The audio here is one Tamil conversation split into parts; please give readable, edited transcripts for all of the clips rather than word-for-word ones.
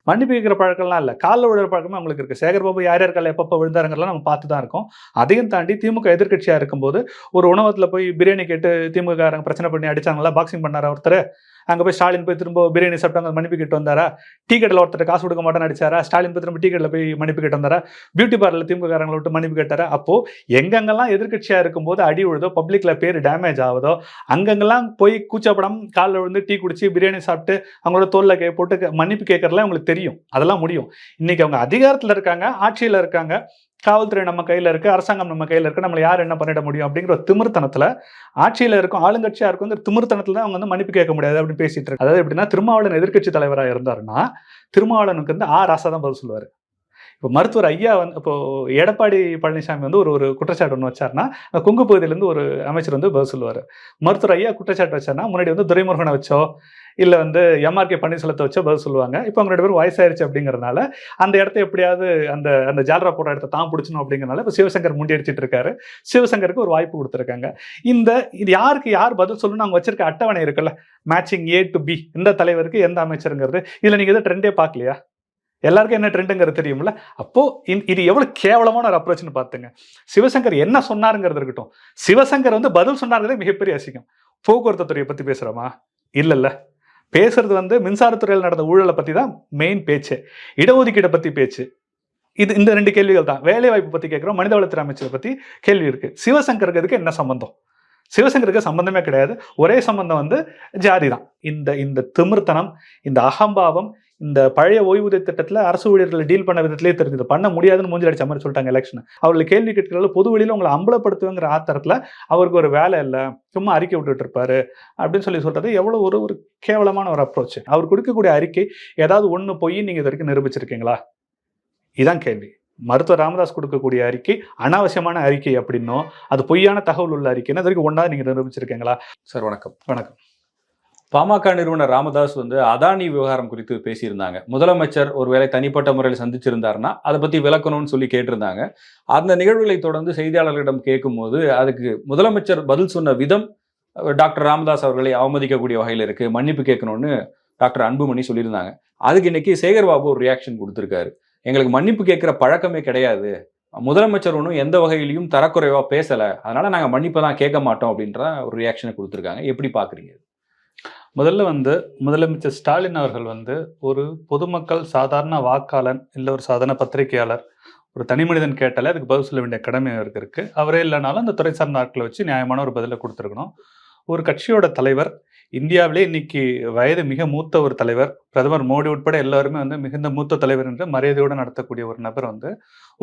மன்னிப்பு கேட்கிற பழக்கம்லாம் இல்லை, காலில் விழுற பழக்கமே அவங்களுக்கு இருக்கு. சேகர்பாபு யார் யார் காலில் எப்பப்போ விழுந்தாருங்கிறலாம் நம்ம பார்த்து தான் இருக்கோம். அதையும் தாண்டி திமுக எதிர்க்கட்சியா இருக்கும்போது ஒரு உணவகத்தில் போய் பிரியாணி கேட்டு திமுக காரங்க பிரச்சனை பண்ணி அடிச்சாங்களா, பாக்ஸிங் பண்ணாரா ஒருத்தர்? அங்கே போய் ஸ்டாலின் போய் திரும்ப பிரியாணி சாப்பிட்டாங்க, மன்னிப்பு கேட்டு வந்தாரா? டீ கடையில் ஒருத்தர் காசு கொடுக்க மாட்டேன்னு அடிச்சாரா? ஸ்டாலின் போய் திரும்ப டீ கடையில் போய் மன்னிப்பு கேட்டு வந்தாரா? பியூட்டி பார்லர் திமுக காரங்களை விட்டு மன்னிப்பு கேட்டாரா? அப்போ எங்கெங்கெல்லாம் எதிர்க்கட்சியா இருக்கும்போது அடி விழுதோ, பப்ளிக்ல பேர் டேமேஜ் ஆகுதோ, அங்கங்கெல்லாம் போய் கூச்சப்படம் காலில் விழுந்து டீ குடிச்சு பிரியாணி சாப்பிட்டு அவங்களோட தோல்ல போட்டு மன்னிப்பு கேட்கறதுலாம் அவங்களுக்கு தெரியும், அதெல்லாம் முடியும். இன்னைக்கு அவங்க அதிகாரத்தில் இருக்காங்க, ஆட்சியில் இருக்காங்க, காவல்துறை நம்ம கையில் இருக்கு, அரசாங்கம் நம்ம கையில் இருக்கு, நம்மளை யார் என்ன பண்ணிட முடியும் அப்படிங்கிற ஒரு திமிர்த்தனத்துல ஆட்சியில் இருக்கும் ஆளுங்கட்சியா இருக்கும் திமிர்த்தனத்துல தான் அவங்க வந்து மன்னிப்பு கேட்க முடியாது அப்படின்னு பேசிட்டு இருக்கு. அதாவது எப்படின்னா, திருமாவளவன் எதிர்க்கட்சி தலைவராக இருந்தாருன்னா திருமாவளவனுக்கு வந்து ராசா தான் பதில் சொல்லுவாரு. இப்போ மருத்துவர் ஐயா வந்து இப்போ எடப்பாடி பழனிசாமி வந்து ஒரு குற்றச்சாட்டு ஒன்று வச்சாருன்னா கொங்கு பகுதியிலேருந்து ஒரு அமைச்சர் வந்து பதில் சொல்லுவார். மருத்துவர் ஐயா குற்றச்சாட்டு வச்சாருன்னா முன்னாடி வந்து துரைமுருகனை வச்சோ இல்லை வந்து எம்ஆர்கே பன்னீர்செல்வத்தை வச்சோ பதில் சொல்லுவாங்க. இப்போ அவங்க 2 பேரும் வயசாயிருச்சு அப்படிங்கிறதுனால அந்த இடத்த எப்படியாவது அந்த அந்த ஜால்ரா போடுற இடத்த தான் பிடிச்சணும் அப்படிங்கிறனால இப்போ சிவசங்கர் முண்டி அடிச்சிட்டு இருக்காரு. சிவசங்கருக்கு ஒரு வாய்ப்பு கொடுத்துருக்காங்க. இது யாருக்கு யார் பதில் சொல்லணும்னு அவங்க வச்சிருக்க அட்டவணை இருக்குல்ல, மேட்சிங் A to B, இந்த தலைவருக்கு எந்த அமைச்சருங்கிறது. இதில் நீங்கள் எதாவது ட்ரெண்டே பார்க்கலையா? எல்லாருக்கும் என்ன ட்ரெண்டுங்கிறது தெரியும்ல. அப்போ இது எவ்வளவு கேவலமான ஒரு அப்ரோச்னு பார்த்துங்க. சிவசங்கர் என்ன சொன்னாருங்கிறது இருக்கட்டும், சிவசங்கர் வந்து பதில் சொன்னாருங்கிறதே மிகப்பெரிய அசிங்கம். போக்குவரத்து துறையை பத்தி பேசுறோமா? இல்ல பேசுறது வந்து மின்சாரத்துறையில் நடந்த ஊழலை பத்தி தான் மெயின் பேச்சு, இடஒதுக்கீடை பத்தி பேச்சு. இந்த 2 கேள்விகள் தான். வேலை வாய்ப்பு பத்தி கேட்கிறோம், மனிதவளத்துறை அமைச்சரை பத்தி கேள்வி இருக்கு. சிவசங்கருக்கு இதுக்கு என்ன சம்பந்தம்? சிவசங்கருக்கு சம்பந்தமே கிடையாது. ஒரே சம்பந்தம் வந்து ஜாதி தான். இந்த திமிர்த்தனம், இந்த அகம்பாவம், இந்த பழைய ஓய்வூதிய திட்டத்தில் அரசு ஊழியர்களை டீல் பண்ண விதத்திலே தெரிஞ்சது. பண்ண முடியாதுன்னு மூஞ்சி அடிச்ச மாதிரி சொல்லிட்டாங்க எலெக்ஷன். அவர்களை கேள்வி கேட்கிறார்கள், பொது வெளியில் உங்களை அம்பலப்படுத்துவேங்கிற ஆத்திரத்தில் அவருக்கு ஒரு வேலை இல்லை, சும்மா அறிக்கை விட்டுட்டு இருப்பாரு அப்படின்னு சொல்றது எவ்வளோ ஒரு கேவலமான ஒரு அப்ரோச். அவர் கொடுக்கக்கூடிய அறிக்கை ஏதாவது ஒன்று போய் நீங்கள் இது வரைக்கும் நிரூபிச்சிருக்கீங்களா? இதான் கேள்வி. மருத்துவர் ராமதாஸ் கொடுக்கக்கூடிய அறிக்கை அனாவசியமான அறிக்கை அப்படின்னோ, அது பொய்யான தகவல் உள்ள அறிக்கைன்னு இது வரைக்கும் ஒன்றாவது நீங்கள் நிரூபிச்சிருக்கீங்களா? சார் வணக்கம். வணக்கம். பாமக நிறுவனர் ராமதாஸ் வந்து அதானி விவகாரம் குறித்து பேசியிருந்தாங்க. முதலமைச்சர் ஒருவேளை தனிப்பட்ட முறையில் சந்திச்சிருந்தாருன்னா அதை பற்றி விளக்கணும்னு சொல்லி கேட்டிருந்தாங்க. அந்த நிகழ்வுகளை தொடர்ந்து செய்தியாளர்களிடம் கேட்கும்போது அதுக்கு முதலமைச்சர் பதில் சொன்ன விதம் டாக்டர் ராமதாஸ் அவர்களை அவமதிக்கக்கூடிய வகையில் இருக்கு, மன்னிப்பு கேட்கணும்னு டாக்டர் அன்புமணி சொல்லியிருந்தாங்க. அதுக்கு இன்னைக்கு சேகர்பாபு ஒரு ரியாக்ஷன் கொடுத்துருக்காரு. எங்களுக்கு மன்னிப்பு கேட்கிற பழக்கமே கிடையாது, முதலமைச்சர் ஒன்றும் எந்த வகையிலையும் தரக்குறைவா பேசலை, அதனால நாங்கள் மன்னிப்பை தான் கேட்க மாட்டோம் அப்படின்ற ஒரு ரியாக்ஷனை கொடுத்துருக்காங்க. எப்படி பார்க்குறீங்க? முதல்ல வந்து முதலமைச்சர் ஸ்டாலின் அவர்கள் வந்து ஒரு பொதுமக்கள் சாதாரண வாக்காளன் இல்லை ஒரு சாதாரண பத்திரிகையாளர், ஒரு தனி மனிதன் கேட்டாலே அதுக்கு பதில் சொல்ல வேண்டிய கடமை அவருக்கு இருக்கு. அவரே இல்லைனாலும் அந்த துறை சார்ந்த ஆட்களை வச்சு நியாயமான ஒரு பதிலை கொடுத்துருக்கணும். ஒரு கட்சியோட தலைவர், இந்தியாவிலே இன்னைக்கு வயது மிக மூத்த ஒரு தலைவர், பிரதமர் மோடி உட்பட எல்லாருமே வந்து மிகுந்த மூத்த தலைவர் என்று மரியாதையோடு நடத்தக்கூடிய ஒரு நபர் வந்து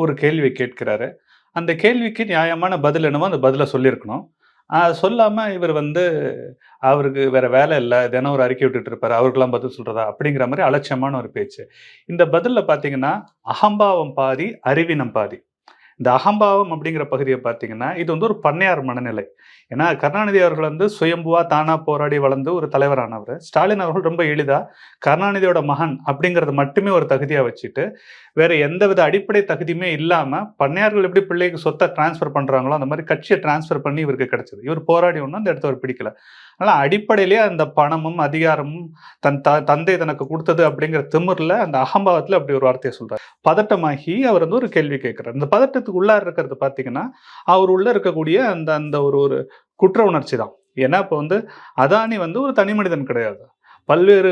ஒரு கேள்வியை கேட்கிறாரு. அந்த கேள்விக்கு நியாயமான பதில் என்னவோ அந்த பதிலை சொல்லியிருக்கணும். சொல்லாமல் இவர் வந்து அவருக்கு வேற வேலை இல்லை, தினம் ஒரு அறிக்கை விட்டுட்டு இருப்பாரு, அவருக்கெல்லாம் பதில் சொல்றதா அப்படிங்கிற மாதிரி அலட்சியமான ஒரு பேச்சு. இந்த பதிலில் பார்த்தீங்கன்னா அகம்பாவம் பாதி, அறிவினம் பாதி. இந்த அகம்பாவம் அப்படிங்கிற பகுதியை பார்த்தீங்கன்னா இது வந்து ஒரு பண்ணையார் மனநிலை. ஏன்னா கருணாநிதி அவர்கள் வந்து சுயம்புவா தானா போராடி வளர்ந்து ஒரு தலைவரானவர். ஸ்டாலின் அவர்கள் ரொம்ப எளிதா கருணாநிதியோட மகன் அப்படிங்கிறது மட்டுமே ஒரு தகுதியா வச்சுட்டு வேற எந்தவித அடிப்படை தகுதியுமே இல்லாம பண்ணையார்கள் எப்படி பிள்ளைக்கு சொத்தை டிரான்ஸ்ஃபர் பண்றாங்களோ அந்த மாதிரி கட்சியை டிரான்ஸ்ஃபர் பண்ணி இவருக்கு கிடைச்சது. இவர் போராடி ஒன்றும் அந்த இடத்த அவர் பிடிக்கல. அதனால அடிப்படையிலேயே அந்த பணமும் அதிகாரமும் தந்தை தனக்கு கொடுத்தது அப்படிங்கிற திமிரில் அந்த அகம்பாவத்தில் அப்படி ஒரு வார்த்தையை சொல்றாரு. பதட்டமாகி அவர் வந்து ஒரு கேள்வி கேட்கிறார். இந்த பதட்டத்துக்கு உள்ளார இருக்கிறது பார்த்தீங்கன்னா அவர் உள்ள இருக்கக்கூடிய அந்த அந்த ஒரு குற்ற உணர்ச்சி தான். ஏன்னா இப்போ வந்து அதானி வந்து ஒரு தனி மனிதன் கிடையாது, பல்வேறு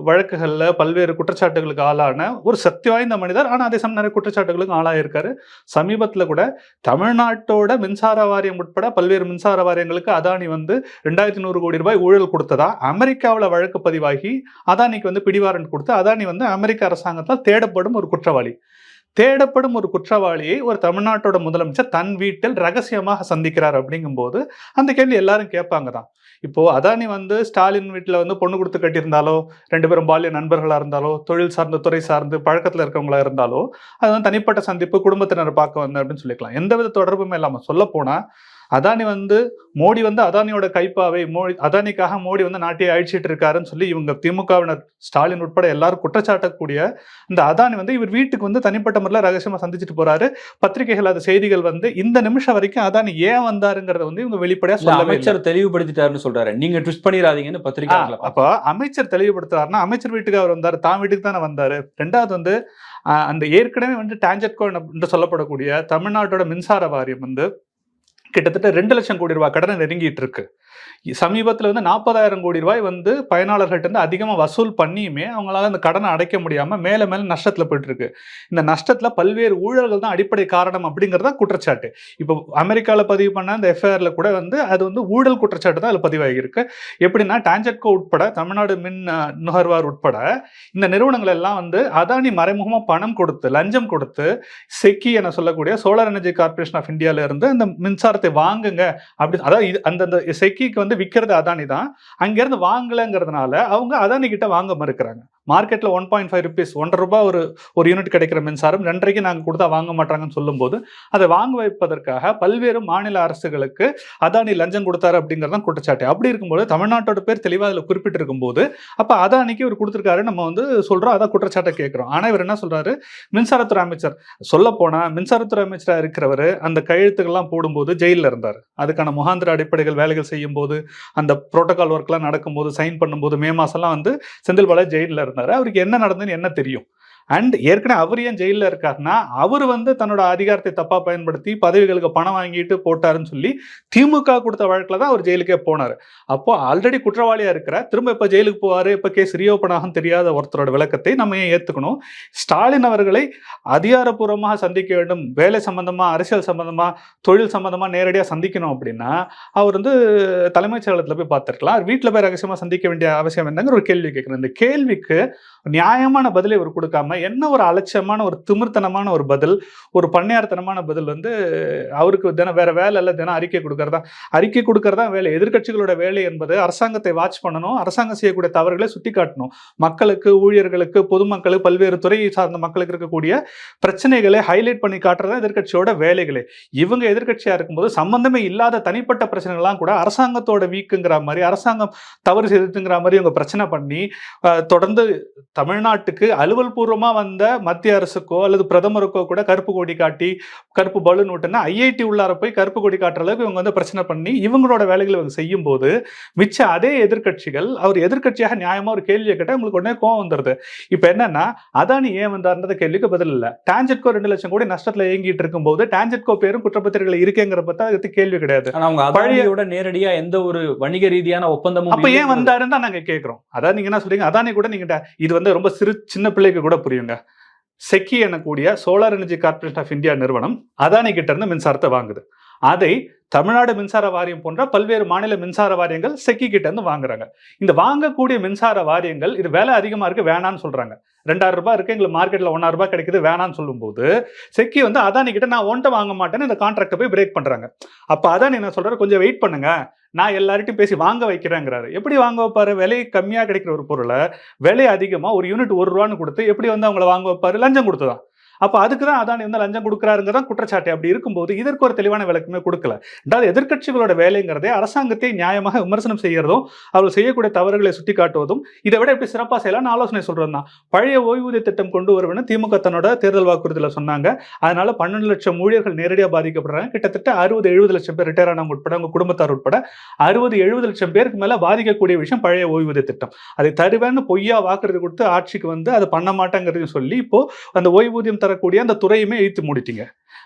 வழக்குகளில் பல்வேறு குற்றச்சாட்டுகளுக்கு ஆளான ஒரு சக்தி வாய்ந்த மனிதர். ஆனால் அதே சமயம் நிறைய குற்றச்சாட்டுகளுக்கு ஆளாயிருக்காரு. சமீபத்தில் கூட தமிழ்நாட்டோட மின்சார வாரியம் உட்பட பல்வேறு மின்சார வாரியங்களுக்கு அதானி வந்து 2100 கோடி ரூபாய் ஊழல் கொடுத்ததா அமெரிக்காவில் வழக்கு பதிவாகி அதானிக்கு வந்து பிடிவாரண்ட் கொடுத்து அதானி வந்து அமெரிக்க அரசாங்கத்தால் தேடப்படும் ஒரு குற்றவாளி. தேடப்படும் ஒரு குற்றவாளியை ஒரு தமிழ்நாட்டோட முதலமைச்சர் தன் வீட்டில் ரகசியமாக சந்திக்கிறார். அப்படிங்கும்போது அந்த கேள்வி எல்லாரும் கேட்பாங்க தான். இப்போ அதானி வந்து ஸ்டாலின் வீட்டில் வந்து பொண்ணு கொடுத்து கட்டியிருந்தாலோ, 2 பேரும் பாலிய நண்பர்களாக இருந்தாலோ, தொழில் சார்ந்து துறை சார்ந்து பழக்கத்தில் இருக்கவங்களா இருந்தாலோ, அது வந்து தனிப்பட்ட சந்திப்பு, குடும்பத்தினரை பார்க்க வந்தேன் அப்படின்னு சொல்லிக்கலாம். எந்தவித தொடர்புமே இல்லாமல் சொல்ல போனா அதானி வந்து மோடி வந்து அதானியோட கைப்பாவை, அதானிக்காக மோடி வந்து நாட்டையை அழிச்சிட்டு இருக்காருன்னு சொல்லி இவங்க திமுகவினர் ஸ்டாலின் உட்பட எல்லாரும் குற்றச்சாட்டக்கூடிய இந்த அதானி வந்து இவர் வீட்டுக்கு வந்து தனிப்பட்ட முறையில் ரகசியமா சந்திச்சுட்டு போறாரு. பத்திரிகைகள் அது செய்திகள் வந்து இந்த நிமிஷம் வரைக்கும் அதானி ஏன் வந்தாருங்கிறத வந்து இவங்க வெளிப்படையா சொல்லவே இல்லை. அமைச்சர் தெளிவுபடுத்திட்டாருன்னு சொல்றாரு, நீங்க ட்விஸ்ட் பண்ணிடாதீங்கன்னு பத்திரிகை. அப்ப அமைச்சர் தெளிவுபடுத்துறாருன்னா அமைச்சர் வீட்டுக்கு அவர் வந்தாரு, தான் வீட்டுக்கு தானே வந்தாரு. ரெண்டாவது வந்து அந்த ஏற்கனவே வந்து டான்ஜெட்கோ என்று சொல்லப்படக்கூடிய தமிழ்நாட்டோட மின்சார வாரியம் வந்து கிட்டத்தட்ட 2 லட்சம் கோடி ரூபாய் கடனை நெருங்கிட்டு இருக்கு. சமீபத்தில் வந்து 40,000 கோடி ரூபாய் வந்து பயனாளர்கள்ட்ட இருந்து அதிகமாக வசூல் பண்ணியுமே அவங்களால அந்த கடனை அடைக்க முடியாம மேல மேல நஷ்டத்துல போயிட்டு இருக்கு. இந்த நஷ்டத்துல பல்வேறு ஊழல்கள் தான் அடிப்படை காரணம் அப்படிங்கறத குற்றச்சாட்டு. இப்போ அமெரிக்கால பதிவு பண்ண அந்த எஃப்ஐஆர்ல கூட வந்து அது வந்து ஊழல் குற்றச்சாட்டு தான் அதுல பதிவாகியிருக்கு. எப்படின்னா டான்ஜெட்கோ உட்பட தமிழ்நாடு மின் நுகர்வார் உட்பட இந்த நிறுவனங்கள் எல்லாம் வந்து அதானி மறைமுகமா பணம் கொடுத்து லஞ்சம் கொடுத்து செக்கி என சொல்லக்கூடிய சோலார் எனர்ஜி கார்பரேஷன் ஆஃப் இந்தியால இருந்து அந்த மின்சாரத்தை வாங்குங்க அப்படி, அதாவது அந்த செக்கிக்கு வந்து விற்கிறது அதானி தான், அங்கிருந்து வாங்கலங்கிறதுனால அவங்க அதானி கிட்ட வாங்க மறுக்கிறாங்க. மார்க்கெட்ல 1.5 rupees, 1.5 ரூபாய் ஒரு யூனிட் கிடைக்கிற மின்சாரம் 2.5 நாங்க கொடுத்தா வாங்க மாட்டாங்கன்னு சொல்லும் போது அதை வாங்க வைப்பதற்காக பல்வேறு மாநில அரசுகளுக்கு அதானி லஞ்சம் கொடுத்தாரு அப்படிங்கறதான் குற்றச்சாட்டு. அப்படி இருக்கும்போது தமிழ்நாட்டோட பேர் தெளிவா அதுல குறிப்பிட்டிருக்கும் போது அப்ப அதானிக்கு இவர் கொடுத்திருக்காரு நம்ம வந்து சொல்றோம், அதான் குற்றச்சாட்டை கேட்கிறோம். ஆனா இவர் என்ன சொல்றாரு, மின்சாரத்துறை அமைச்சர் சொல்ல போனா மின்சாரத்துறை அமைச்சரா இருக்கிறவர் அந்த கையெழுத்துக்கள்லாம் போடும்போது ஜெயில இருந்தார். அதுக்கான முகாந்திர அடிப்படைகள் வேலைகள் செய்யும் போது அந்த புரோட்டோகால் ஒர்க் எல்லாம் நடக்கும்போது சைன் பண்ணும்போது மே மாசம்லாம் வந்து செந்தில் பாலாஜி ஜெயில இருந்தாரு. அவருக்கு என்ன நடந்ததுன்னு என்ன தெரியும். அண்ட் ஏற்கனவே அவர் ஏன் ஜெயில இருக்காருன்னா அவர் வந்து தன்னோட அதிகாரத்தை தப்பா பயன்படுத்தி பதவிகளுக்கு பணம் வாங்கிட்டு போட்டாருன்னு சொல்லி திமுக கொடுத்த வழக்குல தான் அவர் ஜெயிலுக்கே போனாரு. அப்போ ஆல்ரெடி குற்றவாளியா இருக்கிற திரும்ப இப்ப ஜெயிலுக்கு போவாரு, இப்ப கேஸ் ரீஓபன் ஆகும் தெரியாத ஒருத்தரோட விளக்கத்தை நம்ம ஏன் ஏத்துக்கணும். ஸ்டாலின் அவர்களை அதிகாரப்பூர்வமாக சந்திக்க வேண்டும், வேலை சம்பந்தமா அரசியல் சம்பந்தமா தொழில் சம்பந்தமா நேரடியா சந்திக்கணும் அப்படின்னா அவர் வந்து தலைமைச் செயலகத்துல போய் பார்த்திருக்கலாம். வீட்டுல போய் ரகசியமா சந்திக்க வேண்டிய அவசியம் என்னங்கிற ஒரு கேள்வி கேட்கிறேன். இந்த கேள்விக்கு நியாயமான பதிலை அவர் கொடுக்காம என்ன ஒரு அலட்சியமான ஒரு திமிர்த்தனமான ஒரு பதில், ஒரு பண்ணையார்த்தனமான பதில் வந்து அவருக்கு தினம் வேற வேலை இல்லை, தினம் அறிக்கை கொடுக்கறதா வேலை. எதிர்கட்சிகளோட வேலை என்பது அரசாங்கத்தை வாட்ச் பண்ணணும், அரசாங்கம் செய்யக்கூடிய தவறுகளை சுட்டி காட்டணும், மக்களுக்கு ஊழியர்களுக்கு பொதுமக்களுக்கு பல்வேறு துறையை சார்ந்த மக்களுக்கு இருக்கக்கூடிய பிரச்சனைகளை ஹைலைட் பண்ணி காட்டுறதா எதிர்கட்சியோட வேலைகளே. இவங்க எதிர்கட்சியா இருக்கும்போது சம்பந்தமே இல்லாத தனிப்பட்ட பிரச்சனைகள்லாம் கூட அரசாங்கத்தோட வீக்குங்கிற மாதிரி அரசாங்கம் தவறு செய்துங்கிற மாதிரி இவங்க பிரச்சனை பண்ணி தொடர்ந்து தமிழ்நாட்டுக்கு அலுவல் பூர்வமா வந்த மத்திய அரசுக்கோ அல்லது பிரதமருக்கோ கூட கருப்பு கொடி காட்டி கருப்பு பலூன் விட்டுனா ஐஐடி உள்ளார போய் கருப்பு கொடி காட்டுற அளவுக்கு இவங்க வந்து பிரச்சனை பண்ணி இவங்களோட வேலைகளை இவங்க செய்யும் போது மிச்ச அதே எதிர்கட்சிகள் அவர் எதிர்கட்சியாக நியாயமா ஒரு கேள்வியை கேட்டால் உங்களுக்கு உடனே கோவம் வந்துருது. இப்ப என்னன்னா அதானி ஏன் வந்தார்ன்ற கேள்விக்கு பதில் இல்ல. டான்ஜெட்கோ 2 லட்சம் கோடி நஷ்டத்துல இயங்கிட்டு இருக்கும் போது டான்ஜெட்கோ பேரும் குற்றப்பத்திரிகைகள் இருக்கேங்கிற பத்தி அதுக்கு கேள்வி கிடையாது. பழையோட நேரடியா எந்த ஒரு வணிக ரீதியான ஒப்பந்தமும் அப்ப ஏன் வந்தாருன்னு தான் நாங்க கேட்கிறோம். அதான் நீங்க என்ன சொல்றீங்க, அதானி கூட நீங்க இது வந்து ரொம்ப சின்ன பிள்ளைக்கு கூட புரியுங்க. செக்கி எனக்கூடிய solar energy corporation of India நிறுவனம் அதானி கிட்ட இருந்து மின்சாரத்தை வாங்குது. அதை தமிழ்நாடு மின்சார வாரியம் போன்ற பல்வேறு மாநில மின்சார வாரியங்கள் செக்கி கிட்ட இருந்து வாங்குறாங்க. இந்த வாங்கக்கூடிய மின்சார வாரியங்கள் இது வேலை அதிகமா இருக்கு வேணான்னு சொல்றாங்க. 2000 ரூபாய் இருக்கு, எங்களுக்கு மார்க்கெட்ல 1000 ரூபாய் கிடைக்குது வேணான்னு சொல்லும் போது செக்கி வந்து அதானி கிட்ட நான் ஒன்ட்ட வாங்க மாட்டேன்னு இந்த கான்ட்ராக்டை போய் பிரேக் பண்றாங்க. அப்ப அதானி என்ன சொல்றாரு, கொஞ்சம் வெயிட் பண்ணுங்க, நான் எல்லார்ட்டையும் பேசி வாங்க வைக்கிறேங்கிறாரு. எப்படி வாங்க வைப்பாரு? விலை கம்மியா கிடைக்கிற ஒரு பொருளை விலை அதிகமா ஒரு யூனிட் 1 ரூபான்னு கொடுத்து எப்படி வந்து அவங்களை வாங்க வைப்பாரு? லஞ்சம் கொடுத்துதான். அப்ப அதுக்கு தான் அதானி வந்து லஞ்சம் கொடுக்குறாருங்கிறதான் குற்றச்சாட்டு. அப்படி இருக்கும்போது இதற்கு ஒரு தெளிவான விளக்கமே கொடுக்கல. அதாவது எதிர்கட்சிகளோட வேலைங்கிறதே அரசாங்கத்தை நியாயமாக விமர்சனம் செய்யறதும் அவர்கள் செய்யக்கூடிய தவறுகளை சுட்டி காட்டுவதும் இதை விட எப்படி சிறப்பாக செய்யலாம்னு ஆலோசனை சொல்றது தான். பழைய ஓய்வூதிய திட்டம் கொண்டு வருவேன்னு திமுக தன்னோட தேர்தல் வாக்குறுதியில சொன்னாங்க. அதனால 12 லட்சம் ஊழியர்கள் நேரடியாக பாதிக்கப்படுறாங்க. கிட்டத்தட்ட 60-70 லட்சம் பேர் ரிட்டையர் ஆனவங்க உட்பட அவங்க குடும்பத்தார் உட்பட 60-70 லட்சம் பேருக்கு மேல பாதிக்கக்கூடிய விஷயம் பழைய ஓய்வூதிய திட்டம். அதை தருவேன்னு பொய்யா வாக்குறுதி கொடுத்து ஆட்சிக்கு வந்து அதை பண்ண மாட்டேங்கிறதையும் சொல்லி இப்போ அந்த ஓய்வூதியம் கூடிய அந்த துறையுமே இழுத்து மூடிட்டீங்க.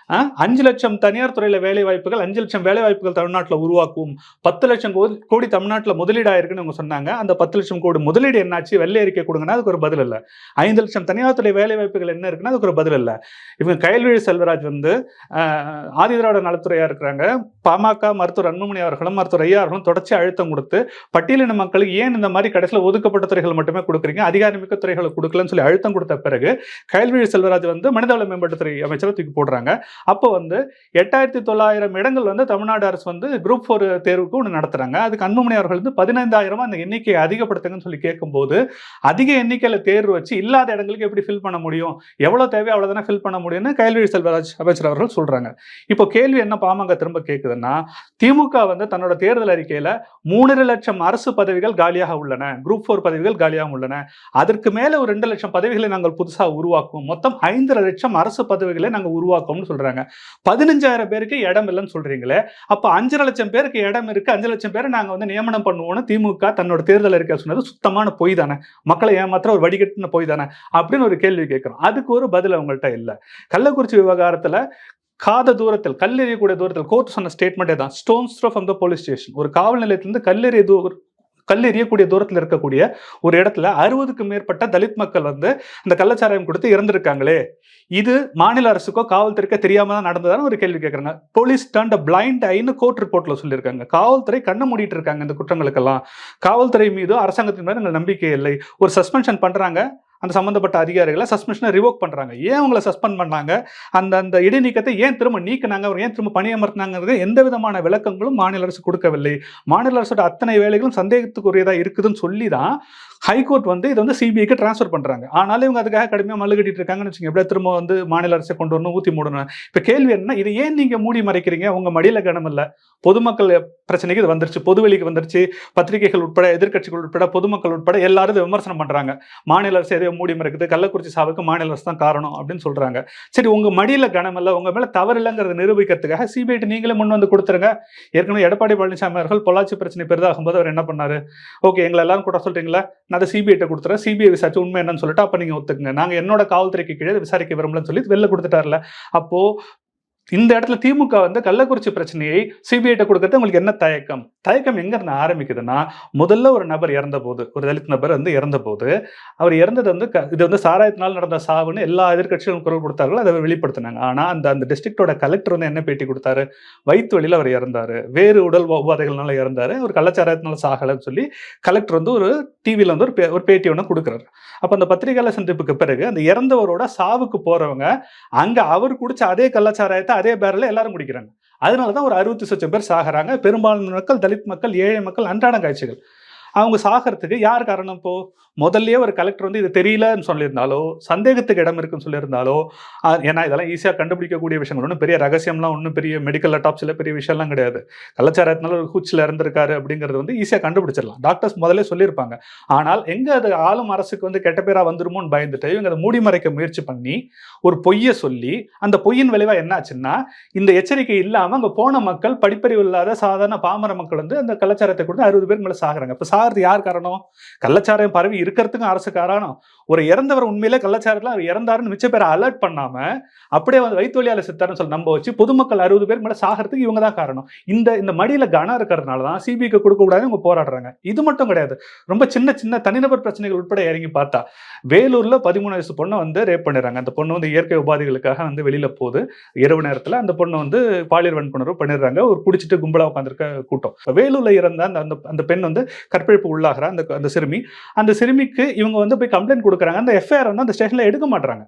5 லட்சம் தனியார் துறையில வேலை வாய்ப்புகள், 5 லட்சம் வேலை வாய்ப்புகள் தமிழ்நாட்டில் உருவாக்கும், 10 லட்சம் கோடி தமிழ்நாட்டில் முதலீடு ஆயிருக்குன்னு அவங்க சொன்னாங்க. அந்த 10 லட்சம் கோடி முதலீடு என்னாச்சு? வெள்ளை அறிக்கை கொடுங்கன்னா அதுக்கு ஒரு பதில் இல்லை. 5 லட்சம் தனியார் துறை வேலை வாய்ப்புகள் என்ன இருக்குன்னா அதுக்கு ஒரு பதில் இல்லை. இவங்க கயல்விழி செல்வராஜ் வந்து ஆதிதிராவிட நலத்துறையா இருக்கிறாங்க. பாமக மருத்துவர் அன்புமணி அவர்களும் மருத்துவர் ஐயா அவர்களும் தொடர்ச்சி அழுத்தம் கொடுத்து பட்டியலின மக்களுக்கு ஏன் இந்த மாதிரி கடைசியில் ஒதுக்கப்பட்ட துறைகள் மட்டுமே கொடுக்குறீங்க, அதிகாரமிக்க துறைகளை கொடுக்கலன்னு சொல்லி அழுத்தம் கொடுத்த பிறகு கயல்விழி செல்வராஜ் வந்து மனிதவள மேம்பாட்டுத்துறை அமைச்சரை தூக்கி போடுறாங்க. அப்போ வந்து 8900 இடங்கள் வந்து தமிழ்நாடு அரசு வந்து குரூப் 4 தேர்வுக்கு ஒன்று நடத்துறாங்க. அதுக்கு அன்புமணி அவர்கள் வந்து 15,000 அந்த எண்ணிக்கையை அதிகப்படுத்துங்கன்னு சொல்லி கேட்கும்போது அதிக எண்ணிக்கையில தேர்வு வச்சு இல்லாத இடங்களுக்கு எப்படி ஃபில் பண்ண முடியும், எவ்வளவு தேவை அவ்வளவுதானே ஃபில் பண்ண முடியும்னு கைல்வெளி செல்வராஜ் அமைச்சர் அவர்கள் சொல்றாங்க. இப்போ கேள்வி என்ன பாமக திரும்ப கேட்குதுன்னா, திமுக வந்து தன்னோட தேர்தல் அறிக்கையில 3 லட்சம் அரசு பதவிகள் காலியாக உள்ளன, குரூப் 4 பதவிகள் காலியாக உள்ளன, அதற்கு மேல ஒரு 2 லட்சம் பதவிகளை நாங்கள் புதுசாக உருவாக்குவோம், மொத்தம் 5 லட்சம் அரசு பதவிகளை நாங்கள் உருவாக்குவோம்னு சொல்றாங்க. 15,000 பேருக்கு இடம் இல்லைன்னு சொல்றீங்களே, அப்ப 5 லட்சம் பேருக்கு இடம் இருக்கு, 5 லட்சம் பேரை நாங்க வந்து நியமனம் பண்ணுவோம்னு திமுக தன்னோட தேர்தல் அறிக்கை சொன்னது சுத்தமான பொய் தானே, மக்களை ஏமாத்திர ஒரு வடிகட்டின பொய் தானே அப்படின்னு ஒரு கேள்வி கேட்கிறோம். அதுக்கு ஒரு பதில் அவங்கள்ட்ட இல்லை. கள்ளக்குறிச்சி விவகாரத்துல காத தூரத்தில், கல்லெறியக்கூடிய தூரத்தில், கோர்ட் சொன்ன ஸ்டேட்மெண்டே தான், stones throw from the police station. ஒரு காவல் நிலையத்திலிருந்து கல்லெறியக்கூடிய தூரத்தில் இருக்கக்கூடிய ஒரு இடத்துல 60க்கும் மேற்பட்ட தலித் மக்கள் வந்து இந்த கள்ளச்சாராயம் கொடுத்து இறந்திருக்காங்களே, இது மாநில அரசுக்கோ காவல்துறைக்கோ தெரியாம தான் நடந்ததான்னு ஒரு கேள்வி கேட்கறாங்க. போலீஸ் டர்ன்ட் பிளைண்ட் ஐன்னு கோர்ட் ரிப்போர்ட்ல சொல்லியிருக்காங்க. காவல்துறை கண்ணை மூடிட்டு இருக்காங்க இந்த குற்றங்களுக்கெல்லாம். காவல்துறை மீதோ அரசாங்கத்தின் மீது எங்களுக்கு நம்பிக்கை இல்லை. ஒரு சஸ்பென்ஷன் பண்றாங்க, அந்த சம்பந்தப்பட்ட அதிகாரிகளை சஸ்பென்ஷனை ரிவோக் பண்றாங்க. ஏன் அவங்களை சஸ்பெண்ட் பண்ணாங்க, அந்த இடைநீக்கத்தை ஏன் திரும்ப நீக்கினாங்க, அவர் ஏன் திரும்ப பணியமர்த்தினாங்கிறது எந்த விதமான விளக்கங்களும் மாநில அரசு கொடுக்கவில்லை. மாநில அரசோட அத்தனை வேலைகளும் சந்தேகத்துக்குரியதா இருக்குதுன்னு சொல்லி தான் ஹைகோர்ட் வந்து இதை வந்து சிபிஐக்கு டிரான்ஸ்ஃபர் பண்றாங்க. ஆனாலும் இவங்க அதுக்காக கடுமையாக மல்லு கட்டிட்டு இருக்காங்கன்னு வச்சுங்க. எப்படியா திரும்ப வந்து மாநில அரசை கொண்டு வரணும், ஊத்தி மூடணும். இப்ப கேள்வி என்ன, இது ஏன் நீங்க மூடி மறைக்கிறீங்க? உங்க மடியில கனம் இல்ல, பொதுமக்கள் பிரச்சனைக்கு இது வந்துருச்சு, பொதுவெளிக்கு வந்துருச்சு, பத்திரிகைகள் உட்பட, எதிர்கட்சிகள் உட்பட, பொதுமக்கள் உட்பட எல்லாரும் விமர்சனம் பண்றாங்க. மாநில அரசு எதையோ மூடி மறைக்குது, கள்ளக்குறிச்சி சாவுக்கு மாநில அரசு தான் காரணம் அப்படின்னு சொல்றாங்க. சரி, உங்க மடியில கனம் இல்ல, உங்க மேல தவறு இல்லைங்கிறத நிரூபிக்கிறதுக்காக சிபிஐ நீங்களே முன் வந்து கொடுத்துருங்க. ஏற்கனவே எடப்பாடி பழனிசாமி அவர்கள் பொள்ளாச்சி பிரச்சனை பெரிதாகும் போது அவர் என்ன பண்ணாரு, ஓகே எங்களை எல்லாரும் கூட சொல்றீங்களா, நான் அதை சிபிஐ கொடுத்துறேன், சிபிஐ விசாரிச்சு உண்மை என்னன்னு சொல்லிட்டு அப்ப நீங்க ஒத்துக்குங்க, நாங்க என்னோட காவல்துறைக்கு கீழே விசாரிக்க விரும்பலன்னு சொல்லி வெளில கொடுத்துட்டார்ல. அப்போ இந்த இடத்துல திமுக வந்து கள்ளக்குறிச்சி பிரச்சனையை சிபிஐ கொடுக்கறது உங்களுக்கு என்ன தயக்கம்? தயக்கம் எங்க இருந்து ஆரம்பிக்குதுன்னா, முதல்ல ஒரு நபர் இறந்த போது, ஒரு தலித் நபர் வந்து இறந்த போது, அவர் இறந்தது வந்து இது வந்து சாராயத்தினால் நடந்த சாவுன்னு எல்லா எதிர்கட்சிகளும் குரல் கொடுத்தார்கள், அதை வெளிப்படுத்தினாங்க. ஆனா அந்த டிஸ்ட்ரிக்டோட கலெக்டர் வந்து என்ன பேட்டி கொடுத்தாரு, வயிற்று வழியில் அவர் இறந்தாரு, வேறு உடல் உபாதைகள்னால இறந்தாரு, ஒரு கள்ளச்சாராயத்தினால சாகலன்னு சொல்லி கலெக்டர் வந்து ஒரு டிவியில வந்து ஒரு பேட்டி ஒன்று கொடுக்குறாரு. அப்ப அந்த பத்திரிகையாளர் சந்திப்புக்கு பிறகு அந்த இறந்தவரோட சாவுக்கு போறவங்க அங்க அவர் குடிச்ச அதே கள்ளச்சாராயத்தை அதே பேரில் எல்லாரும் குடிக்கிறாங்க. அதனாலதான் ஒரு 60 லட்சம் பேர் சாகிறாங்க. பெரும்பாலான மக்கள் தலித் மக்கள், ஏழை மக்கள், அன்றாட காட்சிகள். அவங்க சாகிறதுக்கு யார் காரணம்? இப்போ முதல்லயே ஒரு கலெக்டர் வந்து இது தெரியலன்னு சொல்லியிருந்தாலோ, சந்தேகத்துக்கு இடம் இருக்குன்னு சொல்லியிருந்தாலோ, ஏன்னா இதெல்லாம் ஈஸியாக கண்டுபிடிக்கக்கூடிய விஷயங்கள், ஒன்றும் பெரிய ரகசியம்லாம், ஒன்றும் பெரிய மெடிக்கல் அட்டாப்ஸில் பெரிய விஷயம்லாம் கிடையாது. கள்ளச்சாராயத்தினால ஒரு கூச்சில் இறந்திருக்காரு அப்படிங்கிறது வந்து ஈஸியாக கண்டுபிடிச்சிடலாம், டாக்டர்ஸ் முதல்ல சொல்லியிருப்பாங்க. ஆனால் எங்க அது ஆளும் அரசுக்கு வந்து கெட்ட பேரா வந்துருமோன்னு பயந்துட்டு இவங்க அதை மூடி மறைக்க முயற்சி பண்ணி ஒரு பொய்யை சொல்லி, அந்த பொய்யின் விளைவா என்னாச்சுன்னா, இந்த எச்சரிக்கை இல்லாம அங்க போன மக்கள், படிப்பறிவு இல்லாத சாதாரண பாமர மக்கள் வந்து அந்த கள்ளச்சாரத்தை கொடுத்து 60 பேர் மேல சாகுறாங்க. இப்ப சாகிறது யார் காரணம்? கள்ளச்சாரம் பரவி இருக்கிறதுக்கும் அரசு காரணம். ஒரு இறந்தவர் உண்மையிலே கள்ளச்சாரத்துல அவர் இறந்தாருன்னு மிச்ச பேரை அலர்ட் பண்ணாம அப்படியே வந்து வயிற்று வலியால செத்தாருன்னு சொல்லி நம்ப வச்சு பொதுமக்கள் 60 பேர் மேல சாகிறதுக்கு இவங்க தான் காரணம். இந்த மடியில கனம் இருக்கிறதுனால தான் சிபிஐக்கு கொடுக்க கூடாது இவங்க போராடுறாங்க. இது மட்டும் கிடையாது, ரொம்ப சின்ன சின்ன தனிநபர் பிரச்சனைகள் உட்பட இறங்கி பார்த்தா, வேலூர்ல 13 வயசு பொண்ணை வந்து ரேப் பண்ணிடுறாங்க. அந்த பொண்ணு வந்து இயற்கை உபாதைகளுக்காக வந்து வெளியில போகுது. இரவு நேரத்துல அந்த பொண்ணு வந்து பாலியல் வன்புணர்வு பண்ணிடுறாங்க. ஒரு குடிச்சிட்டு கும்பலா உட்காந்துருக்க கூட்டம். வேலூர்ல இறந்த அந்த பெண் வந்து கற்பழிப்பு உள்ளாகிற அந்த சிறுமிக்கு இவங்க வந்து போய் கம்ப்ளைண்ட் கொடுக்குறாங்க. அந்த எஃப்ஐஆர் வந்து அந்த ஸ்டேஷன்ல எடுக்க மாட்டாங்க.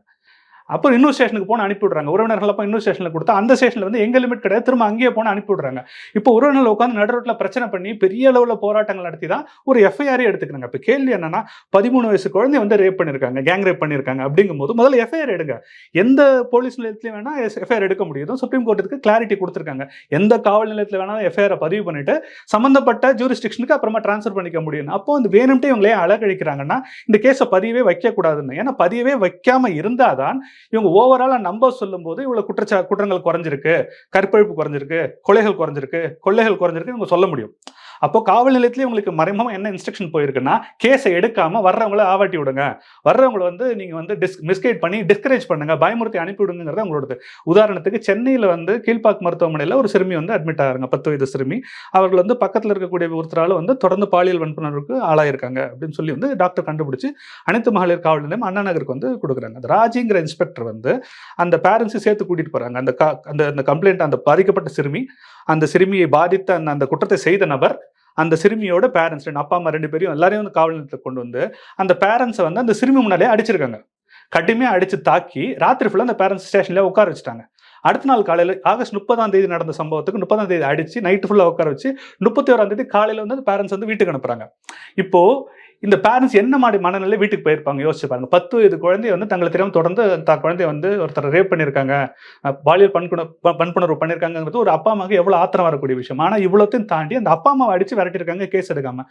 அப்புறம் இன்னொரு ஸ்டேஷனுக்கு போன அனுப்பி விடுறாங்க. உறவினர்கள் அப்போ இன்னொரு ஸ்டேஷனில் கொடுத்தா அந்த ஸ்டேஷனில் வந்து எங்க லிமிட் கிடையாது, திரும்ப அங்கேயே போன அனுப்பி விடுறாங்க. இப்போ உறவினர்கள் உட்காந்து நடுரோட்டில் பிரச்சனை பண்ணி பெரிய அளவில் போராட்டங்கள் நடத்தி தான் ஒரு எஃப்ஐஆரே எடுத்துக்கிறாங்க. இப்போ கேள்வி என்னன்னா, 13 வயசு குழந்தை வந்து ரேப் பண்ணியிருக்காங்க, கேங் ரேப் பண்ணியிருக்காங்க அப்படிங்கும்போது முதல்ல எஃப்ஐஆர் எடுங்க. எந்த போலீஸ் நிலையத்திலையும் வேணா எஃப்ஐஆர் எடுக்க முடியும். சுப்ரீம் கோர்ட்டுக்கு கிளாரிட்டி கொடுத்துருக்காங்க. எந்த காவல் நிலையத்தில் வேணாலும் எஃப்ஐஆரை பதிவு பண்ணிட்டு சம்பந்தப்பட்ட ஜூரிஸ்டிக்ஷனுக்கு அப்புறமா டிரான்ஸ்ஃபர் பண்ணிக்க முடியும். அப்போ வந்து வேணும்ட்டே இவங்களே அழகழிக்கிறாங்கன்னா இந்த கேஸை பதிவே வைக்க கூடாதுன்னு. ஏன்னா பதிவே வைக்காம இருந்தாதான் இவங்க ஓவராலா நம்பர் சொல்லும் போது இவ்வளவு குற்றங்கள் குறைஞ்சிருக்கு, கற்பழிப்பு குறைஞ்சிருக்கு, கொள்ளைகள் குறைஞ்சிருக்கு இவங்க சொல்ல முடியும். அப்போ காவல் நிலையத்திலேயே உங்களுக்கு மறைமுகமா என்ன இன்ஸ்ட்ரக்ஷன் போயிருக்குன்னா, கேஸை எடுக்காம வர்றவங்களை ஆவாட்டி விடுங்க, வர்றவங்களை வந்து நீங்க வந்து மிஸ்கைட் பண்ணி டிஸ்கரேஜ் பண்ணுங்க, பயமுறுத்தி அனுப்பி விடுங்கிறது அவங்களோடது. உதாரணத்துக்கு சென்னையில வந்து கீழ்பாக் மருத்துவமனையில் ஒரு சிறுமி வந்து அட்மிட் ஆகிறாங்க, 10 வயது சிறுமி. அவர்கள் வந்து பக்கத்தில் இருக்கக்கூடிய ஒருத்தரால வந்து தொடர்ந்து பாலியல் வன்புணர்வுக்கு ஆளாயிருக்காங்க அப்படின்னு சொல்லி வந்து டாக்டர் கண்டுபிடிச்சு அனைத்து மகளிர் காவல் நிலையம் அண்ணா நகருக்கு வந்து கொடுக்குறாங்க. அந்த ராஜிங்கிற இன்ஸ்பெக்டர் வந்து அந்த பேரண்ட்ஸை சேர்த்து கூட்டிட்டு போறாங்க. அந்த கம்ப்ளைண்ட், அந்த பாதிக்கப்பட்ட சிறுமி, அந்த சிறுமியை பாதித்த அந்த குற்றத்தை செய்த நபர், அந்த சிறுமியோட பேரண்ட்ஸ், அப்பா அம்மா 2 பேரையும் எல்லாரையும் வந்து காவல் நிலையத்தில் கொண்டு வந்து அந்த பேரண்ட்ஸை வந்து அந்த சிறுமி முன்னாலே அடிச்சிருக்காங்க. கடுமையாக அடிச்சு தாக்கி ராத்திரி ஃபுல்லாக அந்த பேரண்ட்ஸ் ஸ்டேஷன்ல உட்கார வச்சுட்டாங்க. அடுத்த நாள் காலையில் ஆகஸ்ட் 30 நடந்த சம்பவத்துக்கு 30 அடிச்சு நைட்டு ஃபுல்லாக உட்கார வச்சு 31 காலையில் வந்து பேரண்ட்ஸ் வந்து வீட்டுக்கு அனுப்புறாங்க. இப்போ இந்த பேரண்ட்ஸ் என்ன மாதிரி மனநிலை வீட்டுக்கு போயிருப்பாங்க யோசிச்சு பாருங்க. 10 வயது குழந்தைய வந்து தங்களை தெரியாம தொடர்ந்து குழந்தைய வந்து ஒருத்தர் ரேப் பண்ணியிருக்காங்க, பாலியல் வன்புணர்வு பண்ணியிருக்காங்கிறது ஒரு அப்பா அம்மாவுக்கு எவ்வளவு ஆத்திரம் வரக்கூடிய விஷயம். ஆனா இவ்வளோத்தையும் தாண்டி அந்த அப்பா அம்மாவை அடிச்சு விரட்டிருக்காங்க கேஸ் எடுக்காம.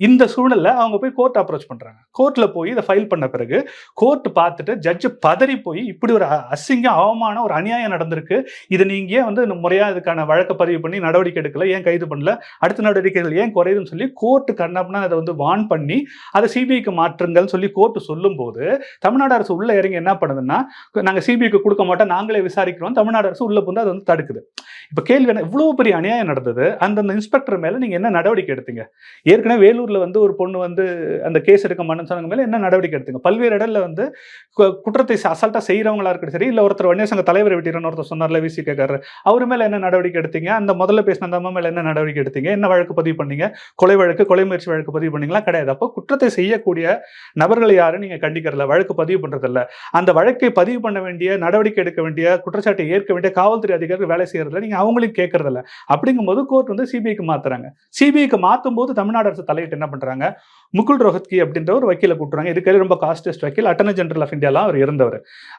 இந்த சூழல்ல அவங்க போய் கோர்ட் அப்ரோச் பண்றாங்க. கோர்ட்ல போய் இதை ஃபைல் பண்ண பிறகு கோர்ட் பார்த்துட்டு ஜட்ஜு பதறி போய் இப்படி ஒரு அசிங்கம் அவமானம் ஒரு அநியாயம் நடந்திருக்கு, இது நீங்க ஏன் வந்து முறையா இதுக்கான வழக்கு பதிவு பண்ணி நடவடிக்கை எடுக்கல, ஏன் கைது பண்ணல, அடுத்த நடவடிக்கைகள் ஏன் குறையுதுன்னு சொல்லி கோர்ட்டு கண்ணாப்புனா அதை வந்து வான் பண்ணி அதை சிபிஐக்கு மாற்றுங்கள் சொல்லி கோர்ட்டு சொல்லும் போது தமிழ்நாடு அரசு உள்ள இறங்கி என்ன பண்ணுதுன்னா, நாங்க சிபிஐக்கு கொடுக்க மாட்டோம், நாங்களே விசாரிக்கிறோம், தமிழ்நாடு அரசு உள்ள வந்து அதை வந்து தடுக்குது. இப்ப கேள்வி என்ன, இவ்வளவு பெரிய அநியாயம் நடந்தது, அந்தந்த இன்ஸ்பெக்டர் மேல நீங்க என்ன நடவடிக்கை எடுத்தீங்க? ஏற்கனவே வேலூர்ல வந்து ஒரு பொண்ணு வந்து அந்த கேஸ் எடுக்க மாட்டேன்னு சொன்னவங்க மேல என்ன நடவடிக்கை எடுத்தீங்க? பல்வேறு இடத்துல வந்து குற்றத்தை அசால்ட்டா செய்யறவங்களா இருக்கட்டும் சரி, இல்ல ஒருத்தர் வன்னியர் சங்க தலைவரை வெட்டிறன்னு ஒருத்தர் சொன்னார்ல விசி கேட்காரு, அவர் மேல என்ன நடவடிக்கை எடுத்தீங்க? அந்த முதல்ல பேசின அந்த அம்மா மேல என்ன நடவடிக்கை எடுத்தீங்க? என்ன வழக்கு பதிவு பண்ணீங்க? கொலை வழக்கு, கொலை முயற்சி வழக்கு பதிவு பண்ணீங்களா? கிடையாது. அப்போ குற்றத்தை செய்யக்கூடிய நபர்களை யாரும் நீங்க கண்டிக்கிறல, வழக்கு பதிவு பண்றதில்ல. அந்த வழக்கை பதிவு பண்ண வேண்டிய, நடவடிக்கை எடுக்க வேண்டிய, குற்றச்சாட்டை ஏற்க வேண்டிய காவல்துறை அதிகாரிகள் வேலை செய்யறதில்ல, நீங்க அவங்களுக்கு கேட்கறதில்ல. அப்படிங்கும்போது கோர்ட் வந்து சிபிஐக்கு மாத்துறாங்க. சிபிஐக்கு மாத்தும் போது தமிழ்நாடு அரசு தலையிட்டு என்ன பண்றாங்க, முகுல் ரோஹத்கி அப்படின்ற ஒரு வக்கீலை கூட்டுறாங்க. இதுக்கு ரொம்ப காஸ்டஸ்ட் வக்கீல், அட்டர்னி ஜெனரல் ஆஃப் இந்தியாலாம் அவர் இருந்தவர்.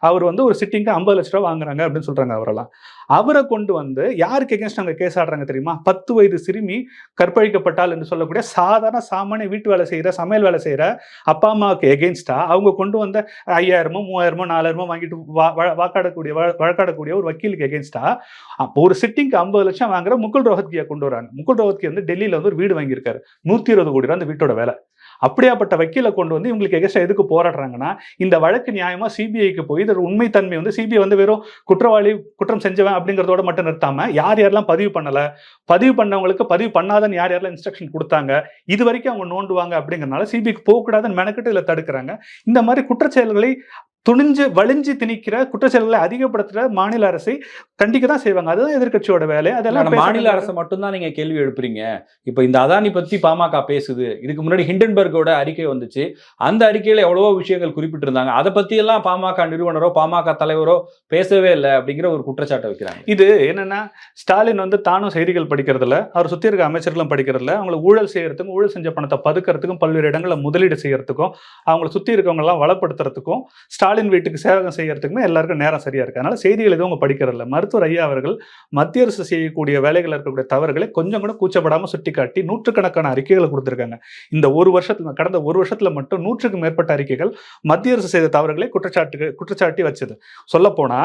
அவர் வந்து ஒரு சிட்டிங்க்கு 50 லட்ச ரூபா வாங்குறாங்க அப்படின்னு சொல்றாங்க. அவரெல்லாம் அவரை கொண்டு வந்து யாருக்கு எகென்ஸ்ட் அங்க கேஸ் ஆடுறாங்க தெரியுமா? 10 வயது சிறுமி கற்பழிக்கப்பட்டால் என்று சொல்லக்கூடிய சாதாரண சாமானிய வீட்டு வேலை செய்யற, சமையல் வேலை செய்யற அப்பா அம்மாவுக்கு எகென்ஸ்டா அவங்க கொண்டு வந்த 5000 3000 4000 வாங்கிட்டு வழக்காடக்கூடிய ஒரு வக்கீலுக்கு எகென்ஸ்டா அப்போ ஒரு சிட்டிங்க்கு 50 லட்சம் வாங்குற முகுல் ரோஹத்கியை கொண்டு வராங்க. முகுல் ரோஹத்கி வந்து டெல்லியில வந்து ஒரு வீடு வாங்கியிருக்காரு, 120 கோடி ரூபாய் அந்த வீட்டோட வேலை. அப்படியாப்பட்ட வக்கீலை கொண்டு வந்து இவங்களுக்கு எகென்ஸ்டா எதுக்கு போராடுறாங்கன்னா, இந்த வழக்கு நியாயமா சிபிஐக்கு போய் இதோட உண்மைத்தன்மை வந்து சிபிஐ வந்து வெறும் குற்றவாளி, குற்றம் செஞ்சவன் அப்படிங்கிறதோட மட்டும் நிறுத்தாம யார் யாரெல்லாம் பதிவு பண்ணல, பதிவு பண்ணவங்களுக்கு பதிவு பண்ணாதன்னு யார் யாரெல்லாம் இன்ஸ்ட்ரக்ஷன் கொடுத்தாங்க, இது வரைக்கும் அவங்க நோண்டுவாங்க அப்படிங்கறதுனால சிபிஐக்கு போகக்கூடாதுன்னு மெனக்கிட்டு இதுல தடுக்கிறாங்க. இந்த மாதிரி குற்றச்செயல்களை துணிஞ்சு வலிஞ்சு திணிக்கிற குற்றச்செயல்களை அதிகப்படுத்துற மாநில அரசை கண்டிக்க தான் செய்வாங்க. அதுதான் எதிர்க்கட்சியோட வேலை. அதெல்லாம் மாநில அரசை மட்டும்தான் நீங்க கேள்வி எழுப்புறீங்க. இப்ப இந்த அதானி பத்தி பாமக பேசுது. இதுக்கு முன்னாடி ஹிண்டன்பர்கோட அறிக்கை வந்துச்சு. அந்த அறிக்கையில எவ்வளவோ விஷயங்கள் குறிப்பிட்டிருந்தாங்க. அதை பத்தி எல்லாம் பாமக நிறுவனரோ பாமக தலைவரோ பேசவே இல்லை அப்படிங்கிற ஒரு குற்றச்சாட்டை வைக்கிறாங்க. இது என்னன்னா, ஸ்டாலின் வந்து தானும் செய்திகள் படிக்கிறதுல, அவர் சுத்தி இருக்க அமைச்சர்களும் படிக்கிறதுல, அவங்களை ஊழல் செய்யறதுக்கும், ஊழல் செஞ்ச பணத்தை பதுக்கிறதுக்கும், பல்வேறு இடங்களில் முதலீடு செய்யறதுக்கும், அவங்களை சுத்தி இருக்கவங்க எல்லாம் வளப்படுத்துறதுக்கும், ஸ்டாலின் வீட்டுக்கு சேவகம் செய்யறதுக்குமே எல்லாருக்கும் நேரம் சரியா இருக்கு. அதனால செய்திகள் எதுவும் அவங்க படிக்கிறதில்ல. மருத்துவர் ஐயா அவர்கள் மத்திய அரசு செய்யக்கூடிய வேலைகள் இருக்கக்கூடிய தவறுகளை கொஞ்சம் கூட கூச்சப்படாம சுட்டிக்காட்டி நூற்றுக்கணக்கான அறிக்கைகளை கொடுத்திருக்காங்க. இந்த கடந்த ஒரு வருஷத்துல மட்டும் 100க்கும் மேற்பட்ட அறிக்கைகள் மத்திய அரசு செய்த தவறுகளை குற்றச்சாட்டி வச்சது. சொல்ல போனா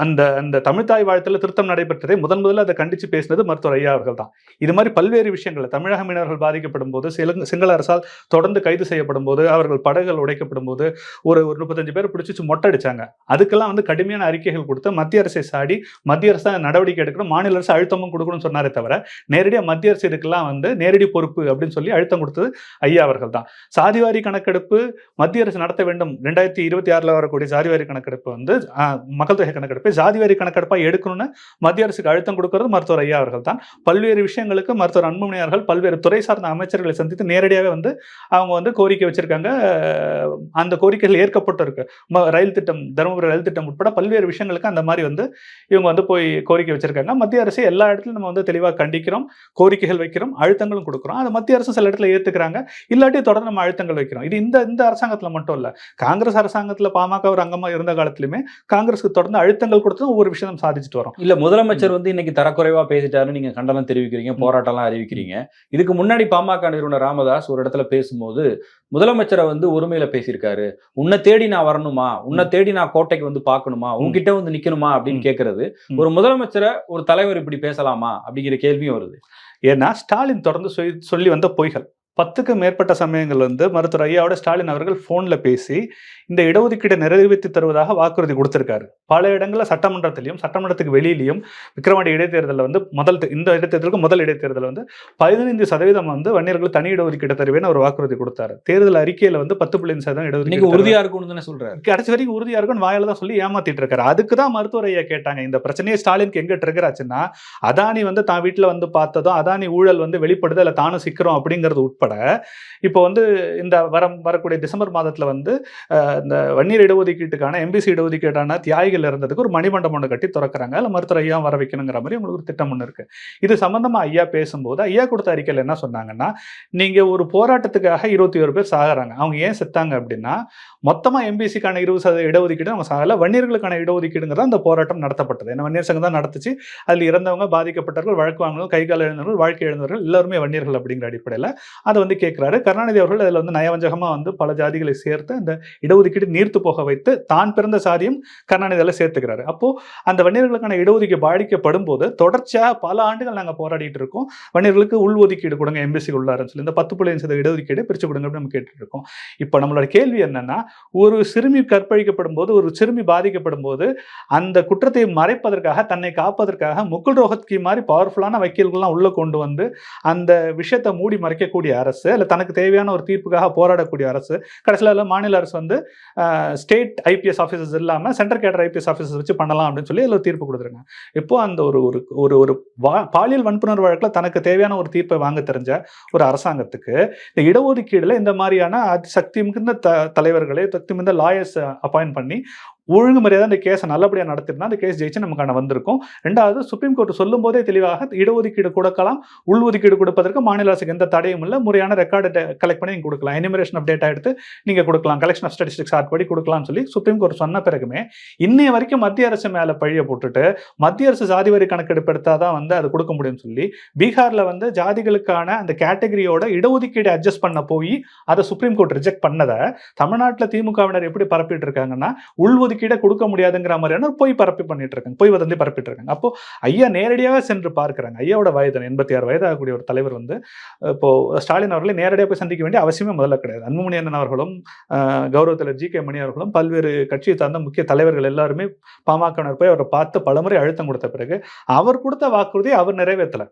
அந்த தமிழ்தாய் வாழ்த்துல திருத்தம் நடைபெற்றதை முதல்ல அதை கண்டிச்சு பேசினது மருத்துவர் ஐயா அவர்கள் தான். இது மாதிரி பல்வேறு விஷயங்கள் தமிழக மீனவர்கள் பாதிக்கப்படும் போது, சிங்கள அரசால் தொடர்ந்து கைது செய்யப்படும் போது, அவர்கள் படகுகள் உடைக்கப்படும் போது ஒரு 35 பேர் பிடிச்சி மொட்டை அடிச்சாங்க. அதுக்கெல்லாம் வந்து கடுமையான அறிக்கைகள் கொடுத்து மத்திய அரசை சாடி மத்திய அரசு நடவடிக்கை எடுக்கணும், மாநில அரசு அழுத்தமும் கொடுக்கணும்னு சொன்னாரே தவிர நேரடியா மத்திய அரசு இதுக்கெல்லாம் வந்து நேரடி பொறுப்பு அப்படின்னு சொல்லி அழுத்தம் கொடுத்தது ஐயா அவர்கள் தான். சாதிவாரி கணக்கெடுப்பு மத்திய அரசு நடத்த வேண்டும். 2026 வரக்கூடிய சாதிவாரி கணக்கெடுப்பு வந்து மக்கள் தொகை கணக்கெடுப்பை சாதிவாரி கணக்கெடுப்பா எடுக்கணும்னு மத்திய அரசுக்கு அழுத்தம் கொடுக்கிறது மருத்துவர் ஐயா அவர்கள் தான். பல்வேறு விஷயங்களுக்கு மருத்துவர் அன்புமணி அவர்கள் பல்வேறு துறை சார்ந்த அமைச்சர்களை சந்தித்து நேரடியாகவே வந்து அவங்க வந்து கோரிக்கை வச்சிருக்காங்க. அந்த கோரிக்கைகள் ஏற்கப்பட்டிருக்கு. ரயில் திட்டம், தருமபுரி ரயில் திட்டம் உட்பட பல்வேறு விஷயங்களுக்கு அந்த மாதிரி வந்து இவங்க வந்து போய் கோரிக்கை வச்சிருக்காங்க. மத்திய அரசு எல்லா இடத்துலையும் நம்ம வந்து தெளிவாக கண்டிக்கிறோம், கோரிக்கைகள் வைக்கிறோம், அழுத்தங்களும் கொடுக்குறோம். அது மத்திய அரசு சில இடத்துல ஏத்துக்கிறாங்க, இல்லாட்டி தொடர்ந்து நம்ம அழுத்தங்கள் வைக்கிறோம். இது இந்த அரசாங்கத்துல மட்டும் இல்ல, காங்கிரஸ் அரசாங்கத்துல பாமக ஒரு அங்கமா இருந்த காலத்திலுமே காங்கிரஸுக்கு தொடர்ந்து அழுத்தங்கள் கொடுத்து ஒவ்வொரு விஷயம் சாதிச்சுட்டு வரோம். இல்ல முதலமைச்சர் வந்து இன்னைக்கு தரக்குறைவா பேசிட்டாருன்னு நீங்க கண்டனம் தெரிவிக்கிறீங்க, போராட்டம்லாம் அறிவிக்கிறீங்க. இதுக்கு முன்னாடி பாமக நிறுவனர் ராமதாஸ் ஒரு இடத்துல பேசும்போது முதலமைச்சரை வந்து ஒருமையில பேசியிருக்காரு. உன்னை தேடி நான் வரணுமா, உன்னை தேடி நான் கோட்டைக்கு வந்து பார்க்கணுமா, உன்கிட்ட வந்து நிக்கணுமா அப்படின்னு கேட்கறது. ஒரு முதலமைச்சரை ஒரு தலைவர் இப்படி பேசலாமா அப்படிங்கிற கேள்வியும் வருது. ஏன்னா ஸ்டாலின் தொடர்ந்து சொல்லி வந்த பொய்கள் 10க்கும் மேற்பட்ட சமயங்கள் வந்து மருத்துவர் ஐயாவோட ஸ்டாலின் அவர்கள் போன்ல பேசி இந்த இடஒதுக்கீடு நிறைவேற்றி தருவதாக வாக்குறுதி கொடுத்திருக்காரு. பல இடங்களில் சட்டமன்றத்திலையும் சட்டமன்றத்துக்கு வெளியிலையும் விக்கிரவாண்டி இடைத்தேர்தலில் வந்து இந்த இடைத்தேர்தலுக்கு முதல் இடைத்தேர்தல் வந்து 15% வந்து வன்னியர்கள் தனி இடஒதுக்கீடு தருவேன்னு ஒரு வாக்குறுதி கொடுத்தாரு. தேர்தல் அறிக்கையில வந்து 10.5% இடஒதுக்கீடு உறுதியா இருக்கும்னு சொல்றாரு. கடைசி வரைக்கும் உறுதியா இருக்குன்னு வாயில தான் சொல்லி ஏமாத்திட்டு இருக்காரு. அதுக்கு தான் மருத்துவர் ஐயா கேட்டாங்க. இந்த பிரச்சனையே ஸ்டாலினுக்கு எங்க ட்ரிகர் ஆச்சுன்னா, அதானி வந்து தான் வீட்டுல வந்து பார்த்ததும் அதானி ஊழல் வந்து வெளிப்படுது, அதுல தானும் சிக்கிறோம் அப்படிங்கிறது உட்பட உட்பட இப்போ வந்து இந்த வரக்கூடிய டிசம்பர் மாதத்துல வந்து இந்த வன்னியர் இடஒதுக்கீட்டுக்கான எம்பிசி இடஒதுக்கீட்டான தியாகிகள் இருந்ததுக்கு ஒரு மணிமண்டபம் ஒன்று கட்டி திறக்கிறாங்க. அதில் மருத்துவர் ஐயா வர வைக்கணுங்கிற மாதிரி உங்களுக்கு ஒரு திட்டம் ஒன்று இருக்கு. இது சம்பந்தமா ஐயா பேசும்போது ஐயா கொடுத்த அறிக்கையில் என்ன சொன்னாங்கன்னா, நீங்க ஒரு போராட்டத்துக்காக 21 பேர் சாகுறாங்க. அவங்க ஏன் செத்தாங்க அப்படின்னா, மொத்தமா எம்பிசிக்கான 20% இடஒதுக்கீடு அவங்க சாகல, வன்னியர்களுக்கான இடஒதுக்கீடுங்கிறத அந்த போராட்டம் நடத்தப்பட்டது. ஏன்னா வன்னியர் சங்கம் தான் நடத்துச்சு. அதில் இறந்தவங்க, பாதிக்கப்பட்டவர்கள், வழக்கு வாங்கினவங்க, கைகால் எழுந்தவர்கள், வாழ்க்கை எழுந்தவர்கள் எல்லாருமே வன்னியர்கள் அப்படிங்கிற அடிப்படையில் அதை வந்து கேட்கிறாரு. கருணாநிதி அவர்கள் அதில் வந்து நயவஞ்சகமா வந்து பல ஜாதிகளை சேர்த்து அந்த இடஒதுக்கீடு நீர்த்து போக வைத்து தான் பிறந்த சாதியும் கருணாநிதியில சேர்த்துக்கிறாரு. அப்போ அந்த வன்னியர்களுக்கான இடஒதுக்கீடு பாதிக்கப்படும் போது தொடர்ச்சியாக பல ஆண்டுகள் நாங்கள் போராடிட்டு இருக்கோம். வன்னியர்களுக்கு உள்ஒதுக்கீடு கொடுங்க, எம்பிசி உள்ளாருன்னு சொல்லி இந்த 10.5% இடஒதுக்கீடு பிரிச்சு கொடுங்க அப்படின்னு நம்ம கேட்டுட்டு இருக்கோம். இப்போ நம்மளோட கேள்வி என்னன்னா, ஒரு சிறுமி கற்பழிக்கப்படும் போது, ஒரு சிறுமி பாதிக்கப்படும் போது அந்த குற்றத்தை மறைப்பதற்காக, தன்னை காப்பதற்காக முகுல் ரோஹத்கி மாதிரி பவர்ஃபுல்லான வக்கீல்கள்லாம் உள்ள கொண்டு வந்து அந்த விஷயத்தை மூடி மறைக்கக்கூடிய அரசு, இல்லை தனக்கு தேவையான ஒரு தீர்ப்புக்காக போராடக்கூடிய அரசு, கடைசியில் மாநில அரசு வந்து ஸ்டேட் ஐபிஎஸ் ஆஃபீஸர்ஸ் இல்லாமல் சென்ட்ரல் கேடர் ஐபிஎஸ் ஆஃபீஸர்ஸ் வச்சு பண்ணலாம் அப்படின்னு சொல்லி அதில் தீர்ப்பு கொடுத்துருங்க. இப்போ அந்த ஒரு பாலியல் வன்புணர்வு வழக்கில் தனக்கு தேவையான ஒரு தீர்ப்பை வாங்க தெரிஞ்ச ஒரு அரசாங்கத்துக்கு இந்த இடஒதுக்கீடுல இந்த மாதிரியான சக்தி மிகுந்த தலைவர்களே, சக்தி மிகுந்த லாயர்ஸ் அப்பாயிண்ட் பண்ணி ஒழுங்கு மரியாதை அந்த கேஸை நல்லபடியாக நடத்திருந்தா அந்த கேஸ் ஜெயிச்சு நமக்கான வந்திருக்கும். ரெண்டாவது, சுப்ரீம் கோர்ட் சொல்லும் போதே தெளிவாக இடஒதுக்கீடு கொடுக்கலாம், உள்ஒதுக்கீடு கொடுப்பதற்கு மாநில அரசுக்கு எந்த தடையும் இல்லை, முறையான ரெக்கார்டு கலெக்ட் பண்ணி நீங்கள் கொடுக்கலாம், எனிமரேஷன் ஆஃப் டேட்டா எடுத்து நீங்கள் கொடுக்கலாம், கலெக்ஷன் ஆஃப் ஸ்டாட்டிஸ்டிக்ஸ் ஆர்ட் படி கொடுக்கலாம்னு சொல்லி சுப்ரீம் கோர்ட் சொன்ன பிறகுமே இன்னைய வரைக்கும் மத்திய அரசு மேலே பழிய போட்டுட்டு மத்திய அரசு ஜாதி வரி கணக்கெடுப்பு எடுத்தால் தான் வந்து அது கொடுக்க முடியும்னு சொல்லி பீகாரில் வந்து ஜாதிகளுக்கான அந்த கேட்டகரியோட இடஒதுக்கீடு அட்ஜஸ்ட் பண்ண போய் அதை சுப்ரீம் கோர்ட் ரிஜெக்ட் பண்ணதை தமிழ்நாட்டில் திமுகவினர் எப்படி பரப்பிட்டு இருக்காங்கன்னா, உள்ஒதுக்கீடு கொடுக்க முடியாதுங்கிற மாதிரியான பொய் பரப்பி பண்ணிட்டு இருக்காங்க, பொய் வதந்தி பரப்பிட்டு இருக்காங்க. அப்போ ஐயா நேரடியாக சென்று பார்க்கிறாங்க. ஐயாவோட வயது 86 வயதாகக்கூடிய ஒரு தலைவர் வந்து இப்போ ஸ்டாலின் அவர்களை நேரடியாக போய் சந்திக்க வேண்டிய அவசியமே முதல்ல கிடையாது. அன்புமணி அண்ணன் அவர்களும் கௌரவ தலைவர் ஜி.கே. மணி அவர்களும் பல்வேறு கட்சியை சார்ந்த முக்கிய தலைவர்கள் எல்லாருமே பாமகவினர் போய் அவரை பார்த்து பலமுறை அழுத்தம் கொடுத்த பிறகு அவர் கொடுத்த வாக்குறுதியை அவர் நிறைவேற்றல.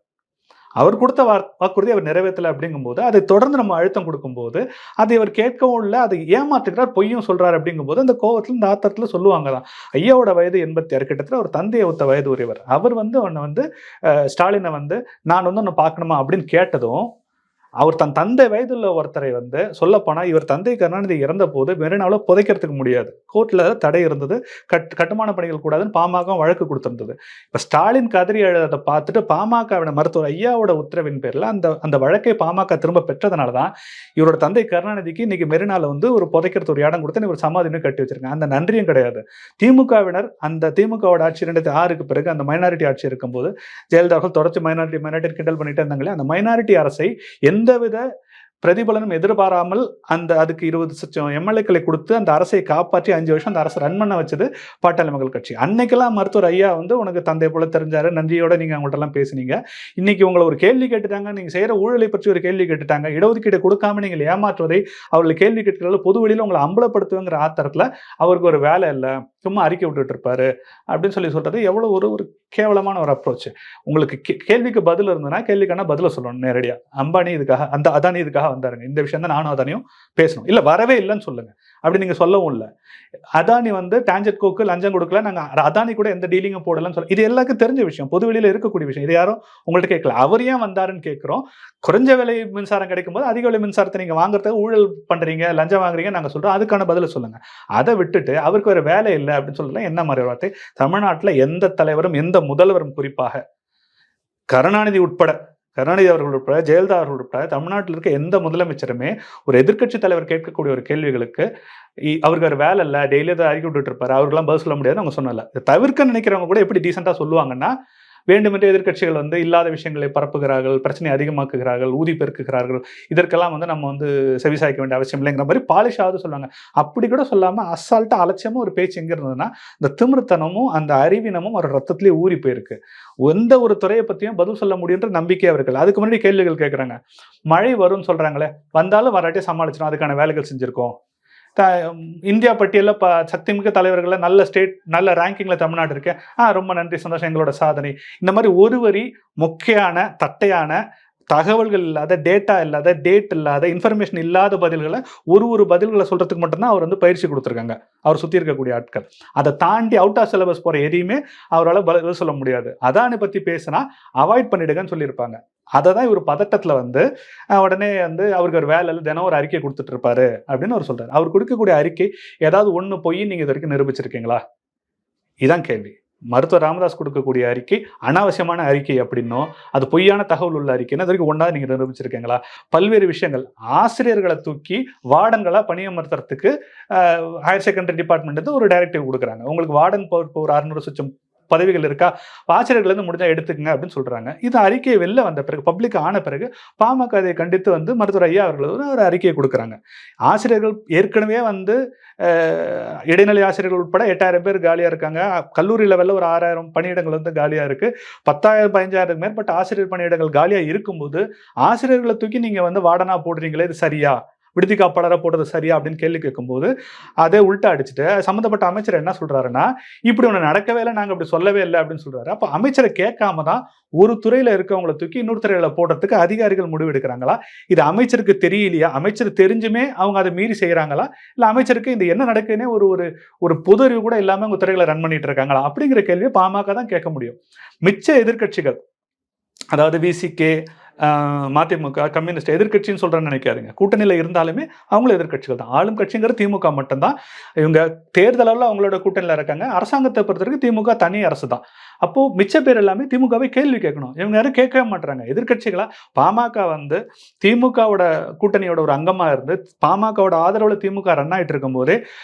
அவர் கொடுத்த வாக்குறுதி அவர் நிறைவேற்றலை அப்படிங்கும்போது அதை தொடர்ந்து நம்ம அழுத்தம் கொடுக்கும்போது அதை அவர் கேட்கவும் இல்லை, அதை ஏமாற்றுகிறார், பொய்யும் சொல்றாரு அப்படிங்கும்போது அந்த கோவத்தில் இந்த ஆத்திரத்தில் சொல்லுவாங்க தான். ஐயாவோட வயது 86, கிட்டத்தட்ட ஒரு தந்தையை ஒத்த வயது உரியவர். அவர் வந்து அவனை வந்து ஸ்டாலினை வந்து நான் வந்து ஒன்று பார்க்கணுமா அப்படின்னு கேட்டதும் அவர் தன் தந்தை வயதுள்ள ஒருத்தரை வந்து சொல்லப்போனால் இவர் தந்தை கருணாநிதி இறந்த போது மெரினாவில் புதைக்கிறதுக்கு முடியாது, கோர்ட்டில் தடை இருந்தது, கட்டுமான பணிகள் கூடாதுன்னு பாமக வழக்கு கொடுத்திருந்தது. இப்போ ஸ்டாலின் கதறி எழுத பார்த்துட்டு பாமகவின மருத்துவர் ஐயாவோட உத்தரவின் பேரில் அந்த வழக்கை பாமக திரும்ப பெற்றதுனால தான் இவரோட தந்தை கருணாநிதிக்கு இன்னைக்கு மெரினாவில் வந்து ஒரு புதைக்கிறது ஒரு இடம் கொடுத்து ஒரு சமாதின்னு கட்டி வச்சிருக்காங்க. அந்த நன்றியும் கிடையாது. திமுகவினர் அந்த திமுகவோட ஆட்சி 2006க்கு பிறகு அந்த மைனாரிட்டி ஆட்சி இருக்கும்போது ஜெயலலிதா அவர்கள் தொடர்ச்சி மைனாரிட்டி கிண்டல் பண்ணிட்டு இருந்தாங்களே, அந்த மைனாரிட்டி அரசை எந்தவித பிரதிபலனும் எதிர்பாராமல் அதுக்கு 20 எம்எல்ஏக்களை கொடுத்து அந்த அரசை காப்பாற்றி 5 வருஷம் அந்த அரசை ரன் பண்ண வச்சது பாட்டாளி மக்கள் கட்சி. அன்னைக்கெல்லாம் மருத்துவர் ஐயா வந்து உனக்கு தந்தை போல தெரிஞ்சாரு, நன்றியோட நீங்க அவங்கள்ட்ட எல்லாம் பேசுனீங்க. இன்னைக்கு உங்களை ஒரு கேள்வி கேட்டுட்டாங்க, நீங்க செய்யற ஊழலை பற்றி ஒரு கேள்வி கேட்டுட்டாங்க, இடஒதுக்கீடு கொடுக்காம நீங்கள் ஏமாற்றுவதை அவர்களை கேள்வி கேட்கிறாங்க, பொது வெளியில உங்களை அம்பலப்படுத்துவங்கிற ஆத்திரத்துல அவருக்கு ஒரு வேலை இல்லை, சும்மா அறிக்கை விட்டுட்டு இருப்பாரு அப்படின்னு சொல்றது எவ்வளவு ஒரு கேவலமான ஒரு அப்ரோச். உங்களுக்கு கேள்விக்கு பதில் இருந்ததுன்னா கேள்விக்கான பதில சொல்லணும் நேரடியா. அம்பானி இதுக்காக அதானி இதுக்காக வந்தாருங்க, இந்த விஷயம் தான் நானும் அதானியும் பேசணும், இல்ல வரவே இல்லைன்னு சொல்லுங்க அப்படி நீங்க சொல்லவும் இல்லை. அதானி வந்து டான்ஜெட்கோக்கு லஞ்சம் கொடுக்கல, நாங்க அதானி கூட எந்த டீலிங்கும் போடலன்னு சொல்ல, இது எல்லாருக்கும் தெரிஞ்ச விஷயம், பொது வெளியில இருக்கக்கூடிய விஷயம். இது யாரும் உங்கள்ட்ட கேட்கல, அவர் ஏன் வந்தாருன்னு கேட்கிறோம். குறைஞ்ச விலை மின்சாரம் கிடைக்கும் போது அதிக விலை மின்சாரத்தை நீங்க வாங்குறதுக்கு ஊழல் பண்றீங்க, லஞ்சம் வாங்குறீங்க நாங்க சொல்றோம், அதுக்கான பதில சொல்லுங்க. அதை விட்டுட்டு அவருக்கு வேற வேலை இல்லை அப்படின்னு சொல்லலாம் என்ன மாதிரி வார்த்தை? தமிழ்நாட்டில் எந்த தலைவரும் எந்த முதல்வரும் குறிப்பாக கருணாநிதி அவர்கள் உட்பட ஜெயலலிதா அவர்கள் உட்பட தமிழ்நாட்டில் இருக்க எந்த முதலமைச்சருமே ஒரு எதிர்க்கட்சி தலைவர் கேட்கக்கூடிய ஒரு கேள்விகளுக்கு அவருக்கு ஒரு வேலை இல்லை, டெய்லி அதை அறிக்கை விட்டுட்டு இருப்பாரு, அவர்களாம் பதில் சொல்ல முடியாது அவங்க சொன்னல. தவிர்க்க நினைக்கிறவங்க கூட எப்படி டீசெண்டா சொல்லுவாங்கன்னா, வேண்டுமென்றே எதிர்க்கட்சிகள் வந்து இல்லாத விஷயங்களை பரப்புகிறார்கள், பிரச்சனையை அதிகமாக்குகிறார்கள், ஊதி பெருக்குகிறார்கள், இதற்கெல்லாம் வந்து நம்ம வந்து செவிசாய்க்க வேண்டிய அவசியம் இல்லைங்கிற மாதிரி பாலிஷாவது சொல்லுவாங்க. அப்படி கூட சொல்லாம அசால்ட்டா அலட்சியமா ஒரு பேச்சு எங்க இருந்ததுன்னா, இந்த திமிர்த்தனமும் அந்த அறிவினமும் ஒரு ரத்தத்திலேயே ஊறி போயிருக்கு. எந்த ஒரு துறையை பத்தியும் பதில் சொல்ல முடியுன்ற நம்பிக்கை அவர்கள். அதுக்கு முன்னாடி கேள்விகள் கேட்கறாங்க, மழை வரும்னு சொல்றாங்களே, வந்தாலும் வராட்டியே சமாளிச்சிடும், அதுக்கான வேலைகள் செஞ்சிருக்கோம். இந்தியா பட்டியலில் சக்திமிக்க தலைவர்கள நல்ல ரேங்கிங்ல தமிழ்நாடு இருக்கு, ரொம்ப நன்றி, சந்தோஷம், எங்களோட சாதனை. இந்த மாதிரி ஒரு வரி மொக்கையான தட்டையான தகவல்கள் இல்லாத, டேட்டா இல்லாத, டேட் இல்லாத, இன்ஃபர்மேஷன் இல்லாத பதில்களை ஒரு பதில்களை சொல்றதுக்கு மட்டும்தான் அவர் வந்து பயிற்சி கொடுத்துருக்காங்க, அவர் சுற்றி இருக்கக்கூடிய ஆட்கள். அதை தாண்டி அவுட் ஆஃப் சிலபஸ் போகிற எதையுமே அவரால் பதில் சொல்ல முடியாது. அதானி பற்றி பேசினா அவாய்ட் பண்ணிடுங்கன்னு சொல்லியிருப்பாங்க. அதை தான் இவர் பதட்டத்தில் வந்து உடனே வந்து அவருக்கு ஒரு வேலை தினம் ஒரு அறிக்கை கொடுத்துட்டு இருப்பாரு அப்படின்னு அவர் சொல்றாரு. அவர் கொடுக்கக்கூடிய அறிக்கை ஏதாவது ஒன்று போய் நீங்கள் இது வரைக்கும் நிரூபிச்சிருக்கீங்களா? இதான் கேள்வி. மருத்துவர் ராமதாஸ் கொடுக்கக்கூடிய அறிக்கை அனாவசியமான அறிக்கை அப்படின்னும், அது பொய்யான தகவல் உள்ள அறிக்கைன்னு அது வரைக்கும் ஒன்றாவது நீங்கள் நிரூபிச்சிருக்கீங்களா? பல்வேறு விஷயங்கள், ஆசிரியர்களை தூக்கி வார்டன்களாக பணியமர்த்துறதுக்கு ஹையர் செகண்டரி டிபார்ட்மெண்ட் ஒரு டைரக்டிவ் கொடுக்குறாங்க. உங்களுக்கு வார்டன் ஒரு 600 சுச்சம் பதவிகள் இருக்கா, ஆசிரியர்கள் வந்து முடிஞ்சா எடுத்துக்கங்க அப்படின்னு சொல்றாங்க. இது அறிக்கை வெளில வந்த பிறகு, பப்ளிக் ஆன பிறகு பாமக அதை கண்டித்து வந்து மருத்துவர் ஐயா அவர்கள் ஒரு அறிக்கையை கொடுக்குறாங்க. ஆசிரியர்கள் ஏற்கனவே வந்து இடைநிலை ஆசிரியர்கள் உட்பட 8000 பேர் காலியா இருக்காங்க. கல்லூரி லெவலில் ஒரு 6000 பணியிடங்கள் வந்து காலியா இருக்கு. 10,000 15,000 மேற்பட்ட ஆசிரியர் பணியிடங்கள் காலியா இருக்கும்போது ஆசிரியர்களை தூக்கி நீங்க வந்து வார்டனா போடுறீங்களே, இது சரியா? விடுதி காப்பாளராக போடுறது சரியா அப்படின்னு கேள்வி கேட்கும்போது அதே உள்ட்டா அடிச்சுட்டு சம்மந்தப்பட்ட அமைச்சர் என்ன சொல்றாருன்னா, இப்படி ஒன்று நடக்கவே இல்லை, நாங்கள் அப்படி சொல்லவே இல்லை அப்படின்னு சொல்றாரு. அப்போ அமைச்சரை கேட்காம தான் ஒரு துறையில இருக்கவங்களை தூக்கி இன்னொரு துறையில போடுறதுக்கு அதிகாரிகள் முடிவு எடுக்கிறாங்களா? இது அமைச்சருக்கு தெரியலையா? அமைச்சர் தெரிஞ்சுமே அவங்க அதை மீறி செய்யறாங்களா? இல்லை அமைச்சருக்கு இந்த என்ன நடக்குதுன்னே ஒரு பொது அறிவு கூட இல்லாம அவங்க துறைகளை ரன் பண்ணிட்டு இருக்காங்களா? அப்படிங்கிற கேள்வியை பாமக தான் கேட்க முடியும். மிச்ச எதிர்கட்சிகள், அதாவது விசிகே, மதிமுக, கம்யூனிஸ்ட் எதிர்கட்சின்னு சொல்றேன்னு நினைக்காதீங்க. கூட்டணியில் இருந்தாலுமே அவங்களும் எதிர்கட்சிகள் தான். ஆளும் கட்சிங்கிறது திமுக மட்டும்தான். இவங்க தேர்தலில் அவங்களோட கூட்டணியில் இருக்காங்க. அரசாங்கத்தை பொறுத்தவரைக்கும் திமுக தனி அரசு தான். அப்போ மிச்ச பேர் எல்லாமே திமுகவை கேள்வி கேட்கணும். இவங்க யாரும் கேட்கவே மாட்டாங்க. எதிர்கட்சிகளா பாமக வந்து திமுகவோட கூட்டணியோட ஒரு அங்கமா இருந்து பாமகவோட ஆதரவுல திமுக ரன் ஆயிட்டு இருக்கும் போதே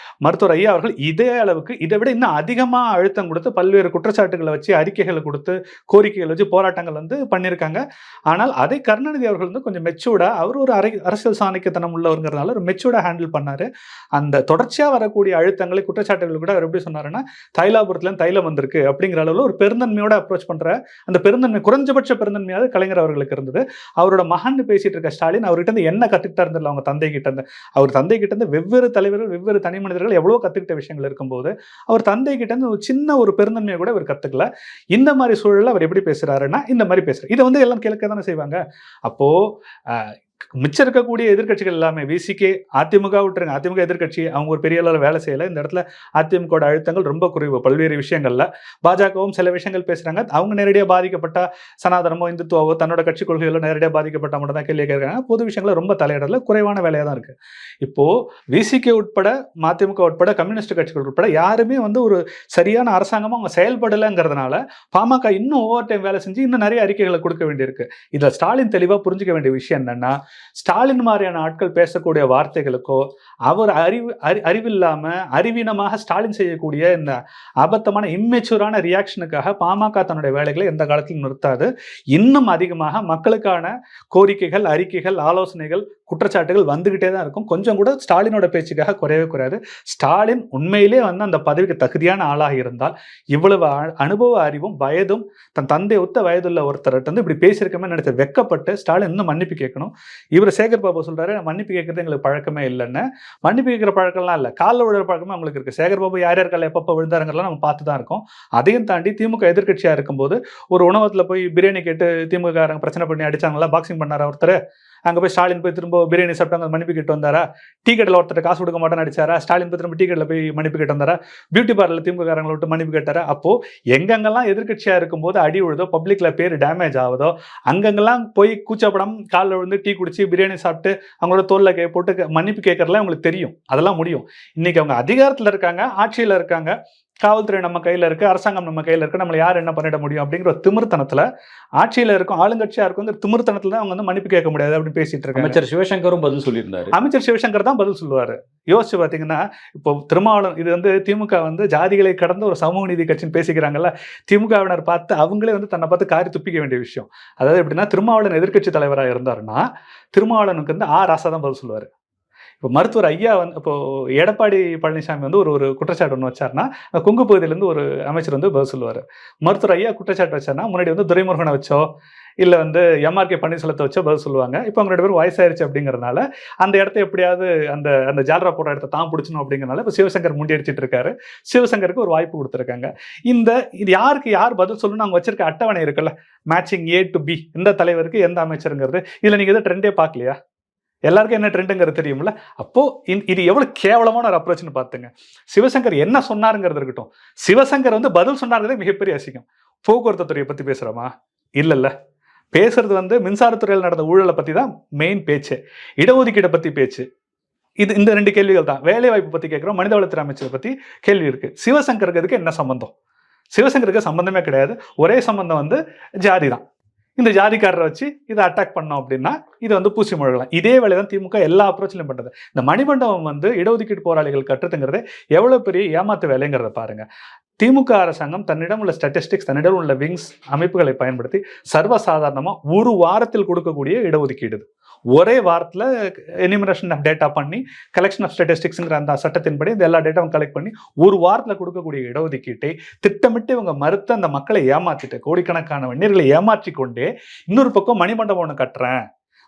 மருத்துவர் ஐயா அவர்கள் இதே அளவுக்கு, இதை விட இன்னும் அதிகமா அழுத்தம் கொடுத்து பல்வேறு குற்றச்சாட்டுகளை வச்சு, அறிக்கைகளை கொடுத்து, கோரிக்கைகளை வச்சு போராட்டங்கள் வந்து பண்ணியிருக்காங்க. ஆனால் அதை கருணாநிதி அவர்கள் வந்து கொஞ்சம் மெச்சூர்டா, அவர் ஒரு அரசியல் சாணக்கியத்தனம் உள்ளவங்கிறதுனால ஒரு மெச்சூர்டா ஹேண்டில் பண்ணாரு. அந்த தொடர்ச்சியா வரக்கூடிய அழுத்தங்களை, குற்றச்சாட்டுகள் கூட அவர் எப்படி சொன்னாருன்னா, தைலாபுரத்துல தைலம் வந்திருக்கு அப்படிங்கிற அளவுல ஒரு பெருந்தன்மையோட அப்ரோச் பண்ற, அந்த பெருந்தன்மை, குறைஞ்சபட்ச பெருந்தன்மையாவது கலைஞர் அவர்களுக்கு இருந்தது. அவரோட மகன் பேசிட்டு இருக்க ஸ்டாலின் அவர்கிட்ட இருந்து என்ன கத்துக்கிட்டா இருந்தது? அவங்க தந்தை கிட்ட இருந்து, அவர் தந்தை கிட்ட இருந்து வெவ்வேறு தலைவர்கள், வெவ்வேறு தனி மனிதர்கள் எவ்வளவு கத்துக்கிட்ட விஷயங்கள் இருக்கும்போது அவர் தந்தை கிட்ட இருந்து ஒரு சின்ன ஒரு பெருந்தன்மையை கூட அவர் கத்துக்கல. இந்த மாதிரி சூழல்ல அவர் எப்படி பேசுறாருன்னா இந்த மாதிரி பேசுறாரு. இதை வந்து எல்லாம் கேட்க தானே செய்வாங்க. அப்போ மிச்சம் இருக்கக்கூடிய எதிர்கட்சிகள் எல்லாமே, விசிகே, அதிமுக விட்டுருங்க, அதிமுக எதிர்கட்சி, அவங்க ஒரு பெரிய அளவில் வேலை செய்யல. இந்த இடத்துல அதிமுக அழுத்தங்கள் ரொம்ப குறைவு பல்வேறு விஷயங்கள்ல. பாஜகவும் சில விஷயங்கள் பேசுறாங்க. அவங்க நேரடியாக பாதிக்கப்பட்ட சனாதனமோ இந்துத்துவோ தன்னோட கட்சி கொள்கைகளோ நேரடியாக பாதிக்கப்பட்ட மட்டும் தான் கேள்வி கேட்கறாங்க. பொது விஷயங்கள ரொம்ப தலையிடல, குறைவான வேலையா தான் இருக்கு. இப்போ விசிகே உட்பட, மதிமுக உட்பட, கம்யூனிஸ்ட் கட்சிகள் உட்பட யாருமே வந்து ஒரு சரியான அரசாங்கமா அவங்க செயல்படலைங்கிறதுனால பாமக இன்னும் ஓவர் டைம் வேலை செஞ்சு இன்னும் நிறைய அறிக்கைகளை கொடுக்க வேண்டியிருக்கு. இதுல ஸ்டாலின் தெளிவா புரிஞ்சுக்க வேண்டிய விஷயம் என்னன்னா, ஸ்டாலின் மாதிரியான ஆட்கள் பேசக்கூடிய வார்த்தைகளுக்கோ, அவர் அறிவில்லாம அறிவீனமாக ஸ்டாலின் செய்யக்கூடிய இந்த அபத்தமான இம்மெச்சூரான ரியாக்ஷனுக்காக பாமக தன்னுடைய வேலைகளை எந்த காலத்திலும் நிறுத்தாது. இன்னும் அதிகமாக மக்களுக்கான கோரிக்கைகள், அறிக்கைகள், ஆலோசனைகள், குற்றச்சாட்டுகள் வந்துகிட்டே தான் இருக்கும். கொஞ்சம் கூட ஸ்டாலினோட பேச்சுக்காக குறையவே குறையாது. ஸ்டாலின் உண்மையிலே வந்து அந்த பதவிக்கு தகுதியான ஆளாக இருந்தால் இவ்வளவு அனுபவ அறிவும் வயதும் தன் தந்தை ஒத்த வயதுள்ள ஒருத்தர்கிட்ட வந்து இப்படி பேசியிருக்கமே நினைச்ச வெக்கப்பட்டு ஸ்டாலின் இன்னும் மன்னிப்பு கேட்கணும். இவர் சேகர் பாபு சொல்றாரு, மன்னிப்பு கேட்கறது எங்களுக்கு பழக்கமே இல்லைன்னு. மன்னிப்பு கேட்கிற பழக்கம்லாம் இல்லை, காலில் விழுற பழக்கமே அவங்களுக்கு இருக்கு. சேகர் பாபு யார் யாருக்கால எப்பப்போ விழுந்தாருங்கிறலாம் நம்ம பார்த்து தான் இருக்கோம். அதையும் தாண்டி திமுக எதிர்கட்சியா இருக்கும்போது ஒரு உணவகத்துல போய் பிரியாணி கேட்டு திமுக பிரச்சனை பண்ணி அடிச்சாங்களா, பாக்ஸிங் பண்ணாரா ஒருத்தர், அங்கே போய் ஸ்டாலின் போய் திரும்ப பிரியாணி சாப்பிட்டாங்க, மன்னிப்பு கேட்டு வந்தாரா? டீ கடையில் ஒருத்தர் காசு கொடுக்க மாட்டேன்னு அடிச்சாரா? ஸ்டாலின் போய் திரும்ப டீ கடையில் போய் மன்னிப்பு கேட்டு வந்தாரா? பியூட்டி பார்லர் திமுககாரங்களை விட்டு மன்னிப்பு கேட்டாரா? அப்போ எங்கெங்கெல்லாம் எதிர்கட்சியா இருக்கும்போது அடி விழுதோ, பப்ளிக்ல பேர் டேமேஜ் ஆகுதோ, அங்கங்கெல்லாம் போய் கூச்சப்படம் காலில் விழுந்து டீ குடிச்சு பிரியாணி சாப்பிட்டு அவங்களோட தோல்ல போட்டு மன்னிப்பு கேட்கறதுலாம் அவங்களுக்கு தெரியும், அதெல்லாம் முடியும். இன்னைக்கு அவங்க அதிகாரத்தில் இருக்காங்க, ஆட்சியில் இருக்காங்க, காவல்துறை நம்ம கையில் இருக்கு, அரசாங்கம் நம்ம கையில் இருக்கு, நம்மளை யார் என்ன பண்ணிட முடியும் அப்படிங்கிற ஒரு திமிர்த்தனத்துல, ஆட்சியில இருக்கும் ஆளுங்கட்சியா இருக்கும் திமிர்த்தனத்துல தான் அவங்க வந்து மன்னிப்பு கேட்க முடியாது அப்படின்னு பேசிட்டு இருக்காங்க. அமைச்சர் சிவசங்கரும் பதில் சொல்லியிருந்தாரு. அமைச்சர் சிவசங்கர் தான் பதில் சொல்லுவாரு. யோசிச்சு பாத்தீங்கன்னா, இப்போ திருமாவளவன், இது வந்து திமுக வந்து ஜாதிகளை கடந்த ஒரு சமூக நீதி கட்சின்னு பேசிக்கிறாங்கல்ல, திமுகவினர் பார்த்து அவங்களே வந்து தன்னை பார்த்து காரி துப்பிக்க வேண்டிய விஷயம். அதாவது எப்படின்னா, திருமாவளவன் எதிர்கட்சி தலைவராக இருந்தாருன்னா திருமாவளவனுக்கு வந்து ராசா தான் பதில் சொல்லுவாரு. இப்போ மருத்துவர் ஐயா வந்து இப்போ எடப்பாடி பழனிசாமி வந்து ஒரு குற்றச்சாட்டு ஒன்று வச்சாருன்னா கொங்கு பகுதியிலேருந்து ஒரு அமைச்சர் வந்து பதில் சொல்லுவார். மருத்துவர் ஐயா குற்றச்சாட்டு வச்சாருன்னா முன்னாடி வந்து துரைமுருகனை வச்சோ இல்லை வந்து எம்ஆர்கே பன்னீர்செல்வத்தை வச்சோ பதில் சொல்லுவாங்க. இப்போ அவங்க 2 பேரும் வயசாயிருச்சு அப்படிங்கிறதுனால அந்த இடத்த எப்படியாவது அந்த அந்த ஜால்ரா போடுற இடத்த தான் பிடிச்சணும் அப்படிங்கிறனால இப்போ சிவசங்கர் முண்டி அடிச்சிட்டு இருக்காரு. சிவசங்கருக்கு ஒரு வாய்ப்பு கொடுத்துருக்காங்க. இது யாருக்கு யார் பதில் சொல்லணும்னு அவங்க வச்சிருக்க அட்டவணை இருக்குல்ல, மேட்சிங் A to B, எந்த தலைவருக்கு எந்த அமைச்சருங்கிறது. இதில் நீங்கள் எதாவது ட்ரெண்டே பார்க்கலையா? எல்லாருக்கும் என்ன ட்ரெண்டுங்கிறது தெரியும்ல. அப்போ இது எவ்வளவு கேவலமான ஒரு அப்ரோச்னு பார்த்துங்க. சிவசங்கர் என்ன சொன்னாருங்கிறது இருக்கட்டும், சிவசங்கர் வந்து பதில் சொன்னாருங்கிறதே மிகப்பெரிய அசிங்கம். போக்குவரத்து துறையை பத்தி பேசுறோமா? இல்ல பேசுறது வந்து மின்சாரத்துறையில் நடந்த ஊழலை பத்தி தான் மெயின் பேச்சு. இடஒதுக்கீடை பத்தி பேச்சு. இந்த 2 கேள்விகள் தான். வேலை வாய்ப்பு பத்தி கேட்கிறோம், மனிதவளத்துறை அமைச்சரை பத்தி கேள்வி இருக்கு. சிவசங்கருக்கு இதுக்கு என்ன சம்பந்தம்? சிவசங்கருக்கு சம்பந்தமே கிடையாது. ஒரே சம்பந்தம் வந்து ஜாதி தான். இந்த ஜாதிக்காரரை வச்சு இதை அட்டாக் பண்ணோம் அப்படின்னா இது வந்து பூசி முழகலாம். இதே வேலை தான் திமுக எல்லா அப்ரோச்சிலும் பண்றது. இந்த மணிமண்டபம் வந்து இடஒதுக்கீடு போராளிகள் கட்டுறதுங்கிறது எவ்வளவு பெரிய ஏமாத்து வேலைங்கிறத பாருங்க. திமுக அரசாங்கம் தன்னிடம் உள்ள ஸ்டாட்டிஸ்டிக்ஸ், தன்னிடம் உள்ள விங்ஸ் அமைப்புகளை பயன்படுத்தி சர்வசாதாரணமா ஒரு வாரத்தில் கொடுக்கக்கூடிய இடஒதுக்கீடு. ஒரே வாரத்தில் எனிமரேஷன் ஆஃப் டேட்டா பண்ணி கலெக்ஷன் ஆஃப் ஸ்டாட்டிஸ்டிக்ஸ்ங்கிற அந்த சட்டத்தின்படி இந்த எல்லா டேட்டாவும் கலெக்ட் பண்ணி ஒரு வாரத்தில் கொடுக்கக்கூடிய இடஒதுக்கீட்டை திட்டமிட்டு இவங்க மறுத்து அந்த மக்களை ஏமாற்றிட்டு, கோடிக்கணக்கான வன்னியர்களை ஏமாற்றி கொண்டே இன்னொரு பக்கம் மணிமண்டபம் ஒன்று கட்டுறேன்,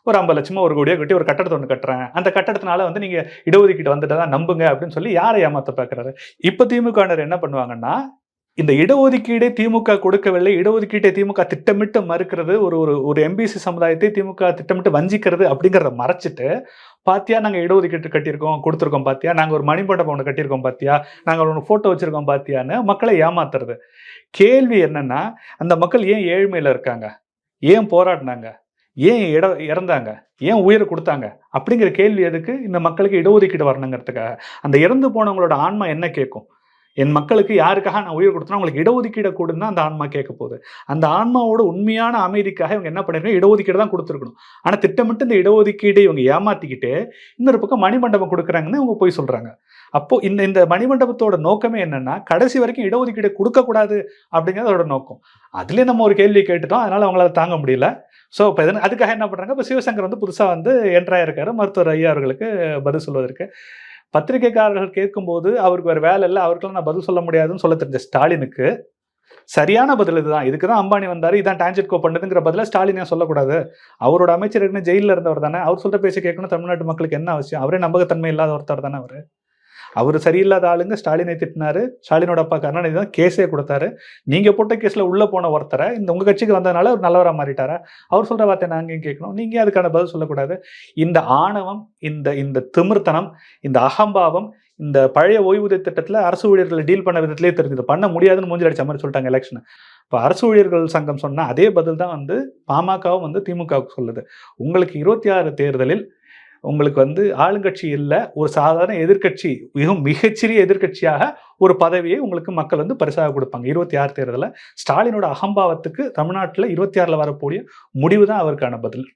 ஒரு 50 லட்சமா 1 கோடியோ கட்டி ஒரு கட்டடத்தை ஒன்று கட்டுறேன், அந்த கட்டடத்தினால வந்து நீங்க இடஒதுக்கீடு வந்துட்டு தான் நம்புங்க அப்படின்னு சொல்லி யாரை ஏமாத்த பார்க்குறாரு. இப்போ திமுகவினர் என்ன பண்ணுவாங்கன்னா, இந்த இடஒதுக்கீடை திமுக கொடுக்கவில்லை, இடஒதுக்கீட்டை திமுக திட்டமிட்டு மறுக்கிறது, ஒரு எம்பிசி சமுதாயத்தை திமுக திட்டமிட்டு வஞ்சிக்கிறது அப்படிங்கிறத மறைச்சிட்டு, பாத்தியா நாங்க இடஒதுக்கீட்டு கட்டியிருக்கோம், கொடுத்துருக்கோம் பாத்தியா, நாங்க ஒரு மணிமண்டபம் ஒன்று கட்டியிருக்கோம் பாத்தியா, நாங்க ஒரு போட்டோ வச்சிருக்கோம் பாத்தியான்னு மக்களை ஏமாத்துறது. கேள்வி என்னன்னா, அந்த மக்கள் ஏன் ஏழ்மையில இருக்காங்க, ஏன் போராடினாங்க, ஏன் இறந்தாங்க, ஏன் உயிரை கொடுத்தாங்க அப்படிங்கிற கேள்வி எதுக்கு? இந்த மக்களுக்கு இடஒதுக்கீடு வரணுங்கிறதுக்காக. அந்த இறந்து போனவங்களோட ஆன்மா என்ன கேட்கும்? என் மக்களுக்கு யாருக்காக நான் உயிர் கொடுத்தனா உங்களுக்கு இடஒதுக்கீடை கொடுன்னு அந்த ஆன்மா கேட்க போகுது. அந்த ஆன்மாவோட உண்மையான அமைதிக்காக இவங்க என்ன பண்ணிருக்கணும்? இடஒதுக்கீடு தான் கொடுத்துருக்கணும். ஆனா திட்டமிட்டு இந்த இடஒதுக்கீடை இவங்க ஏமாத்திக்கிட்டு இன்னொரு பக்கம் மணிமண்டபம் கொடுக்குறாங்கன்னு இவங்க போய் சொல்றாங்க. அப்போ இந்த மணிமண்டபத்தோட நோக்கமே என்னன்னா, கடைசி வரைக்கும் இடஒதுக்கீடு கொடுக்கக்கூடாது அப்படிங்கிறது அதோட நோக்கம். அதுலயே நம்ம ஒரு கேள்வி கேட்டுட்டோம், அதனால அவங்களால தாங்க முடியல. ஸோ இப்போ அதுக்காக என்ன பண்றாங்க? இப்போ சிவசங்கர் வந்து புதுசா வந்து என்ட்ராயிருக்காரு மருத்துவர் ஐயா அவர்களுக்கு பதில் சொல்வதற்கு. பத்திரிகைக்காரர்கள் கேட்கும்போது அவருக்கு வேறு வேலை இல்லை, அவருக்கெல்லாம் நான் பதில் சொல்ல முடியாதுன்னு சொல்ல தெரிஞ்ச ஸ்டாலினுக்கு சரியான பதில் இதுதான். இதுக்கு தான் அம்பானி வந்தாரு, இதான் டான்ஜெட்கோ பண்ணுதுங்கிற பதில ஸ்டாலின் ஏன் சொல்லக்கூடாது? அவரோட அமைச்சர் ஏற்கனவே ஜெயிலில் இருந்தவர் தானே, அவர் சொல்ற பேச கேட்கணும் தமிழ்நாட்டு மக்களுக்கு என்ன அவசியம்? அவரே நம்பகத்தன்மை இல்லாத ஒருத்தர் தானே அவரு. அவர் சரியில்லாத ஆளுங்க ஸ்டாலினை திட்டினாரு, ஸ்டாலினோட அப்பா கருணாநிதி தான் கேஸே கொடுத்தாரு. நீங்க போட்ட கேஸ்ல உள்ள போன ஒருத்தரை இந்த உங்க கட்சிக்கு வந்ததுனால அவர் நல்லவரா மாறிட்டாரா? அவர் சொல்ற வார்த்தை நாங்க கேட்கணும், நீங்க அதுக்கான பதில் சொல்லக்கூடாது. இந்த ஆணவம், இந்த திமிர்த்தனம், இந்த அகம்பாவம் இந்த பழைய ஓய்வூதிய திட்டத்துல அரசு ஊழியர்களை டீல் பண்ண விதத்திலே தெரிஞ்சது. பண்ண முடியாதுன்னு மூஞ்சில் அடிச்ச மாதிரி சொல்லிட்டாங்க எலெக்ஷன். இப்போ அரசு ஊழியர்கள் சங்கம் சொன்னா அதே பதில் தான் வந்து பாமகவும் வந்து திமுகவுக்கு சொல்லுது. உங்களுக்கு 26 தேர்தலில் உங்களுக்கு வந்து ஆளுங்கட்சி இல்லை, ஒரு சாதாரண எதிர்கட்சி, மிகச்சிறிய எதிர்கட்சியாக ஒரு பதவியை உங்களுக்கு மக்கள் வந்து பரிசாக கொடுப்பாங்க 26 தேர்தலில். ஸ்டாலினோட அகம்பாவத்துக்கு தமிழ்நாட்டில் 26 வரக்கூடிய முடிவு தான் அவருக்கான பதில்.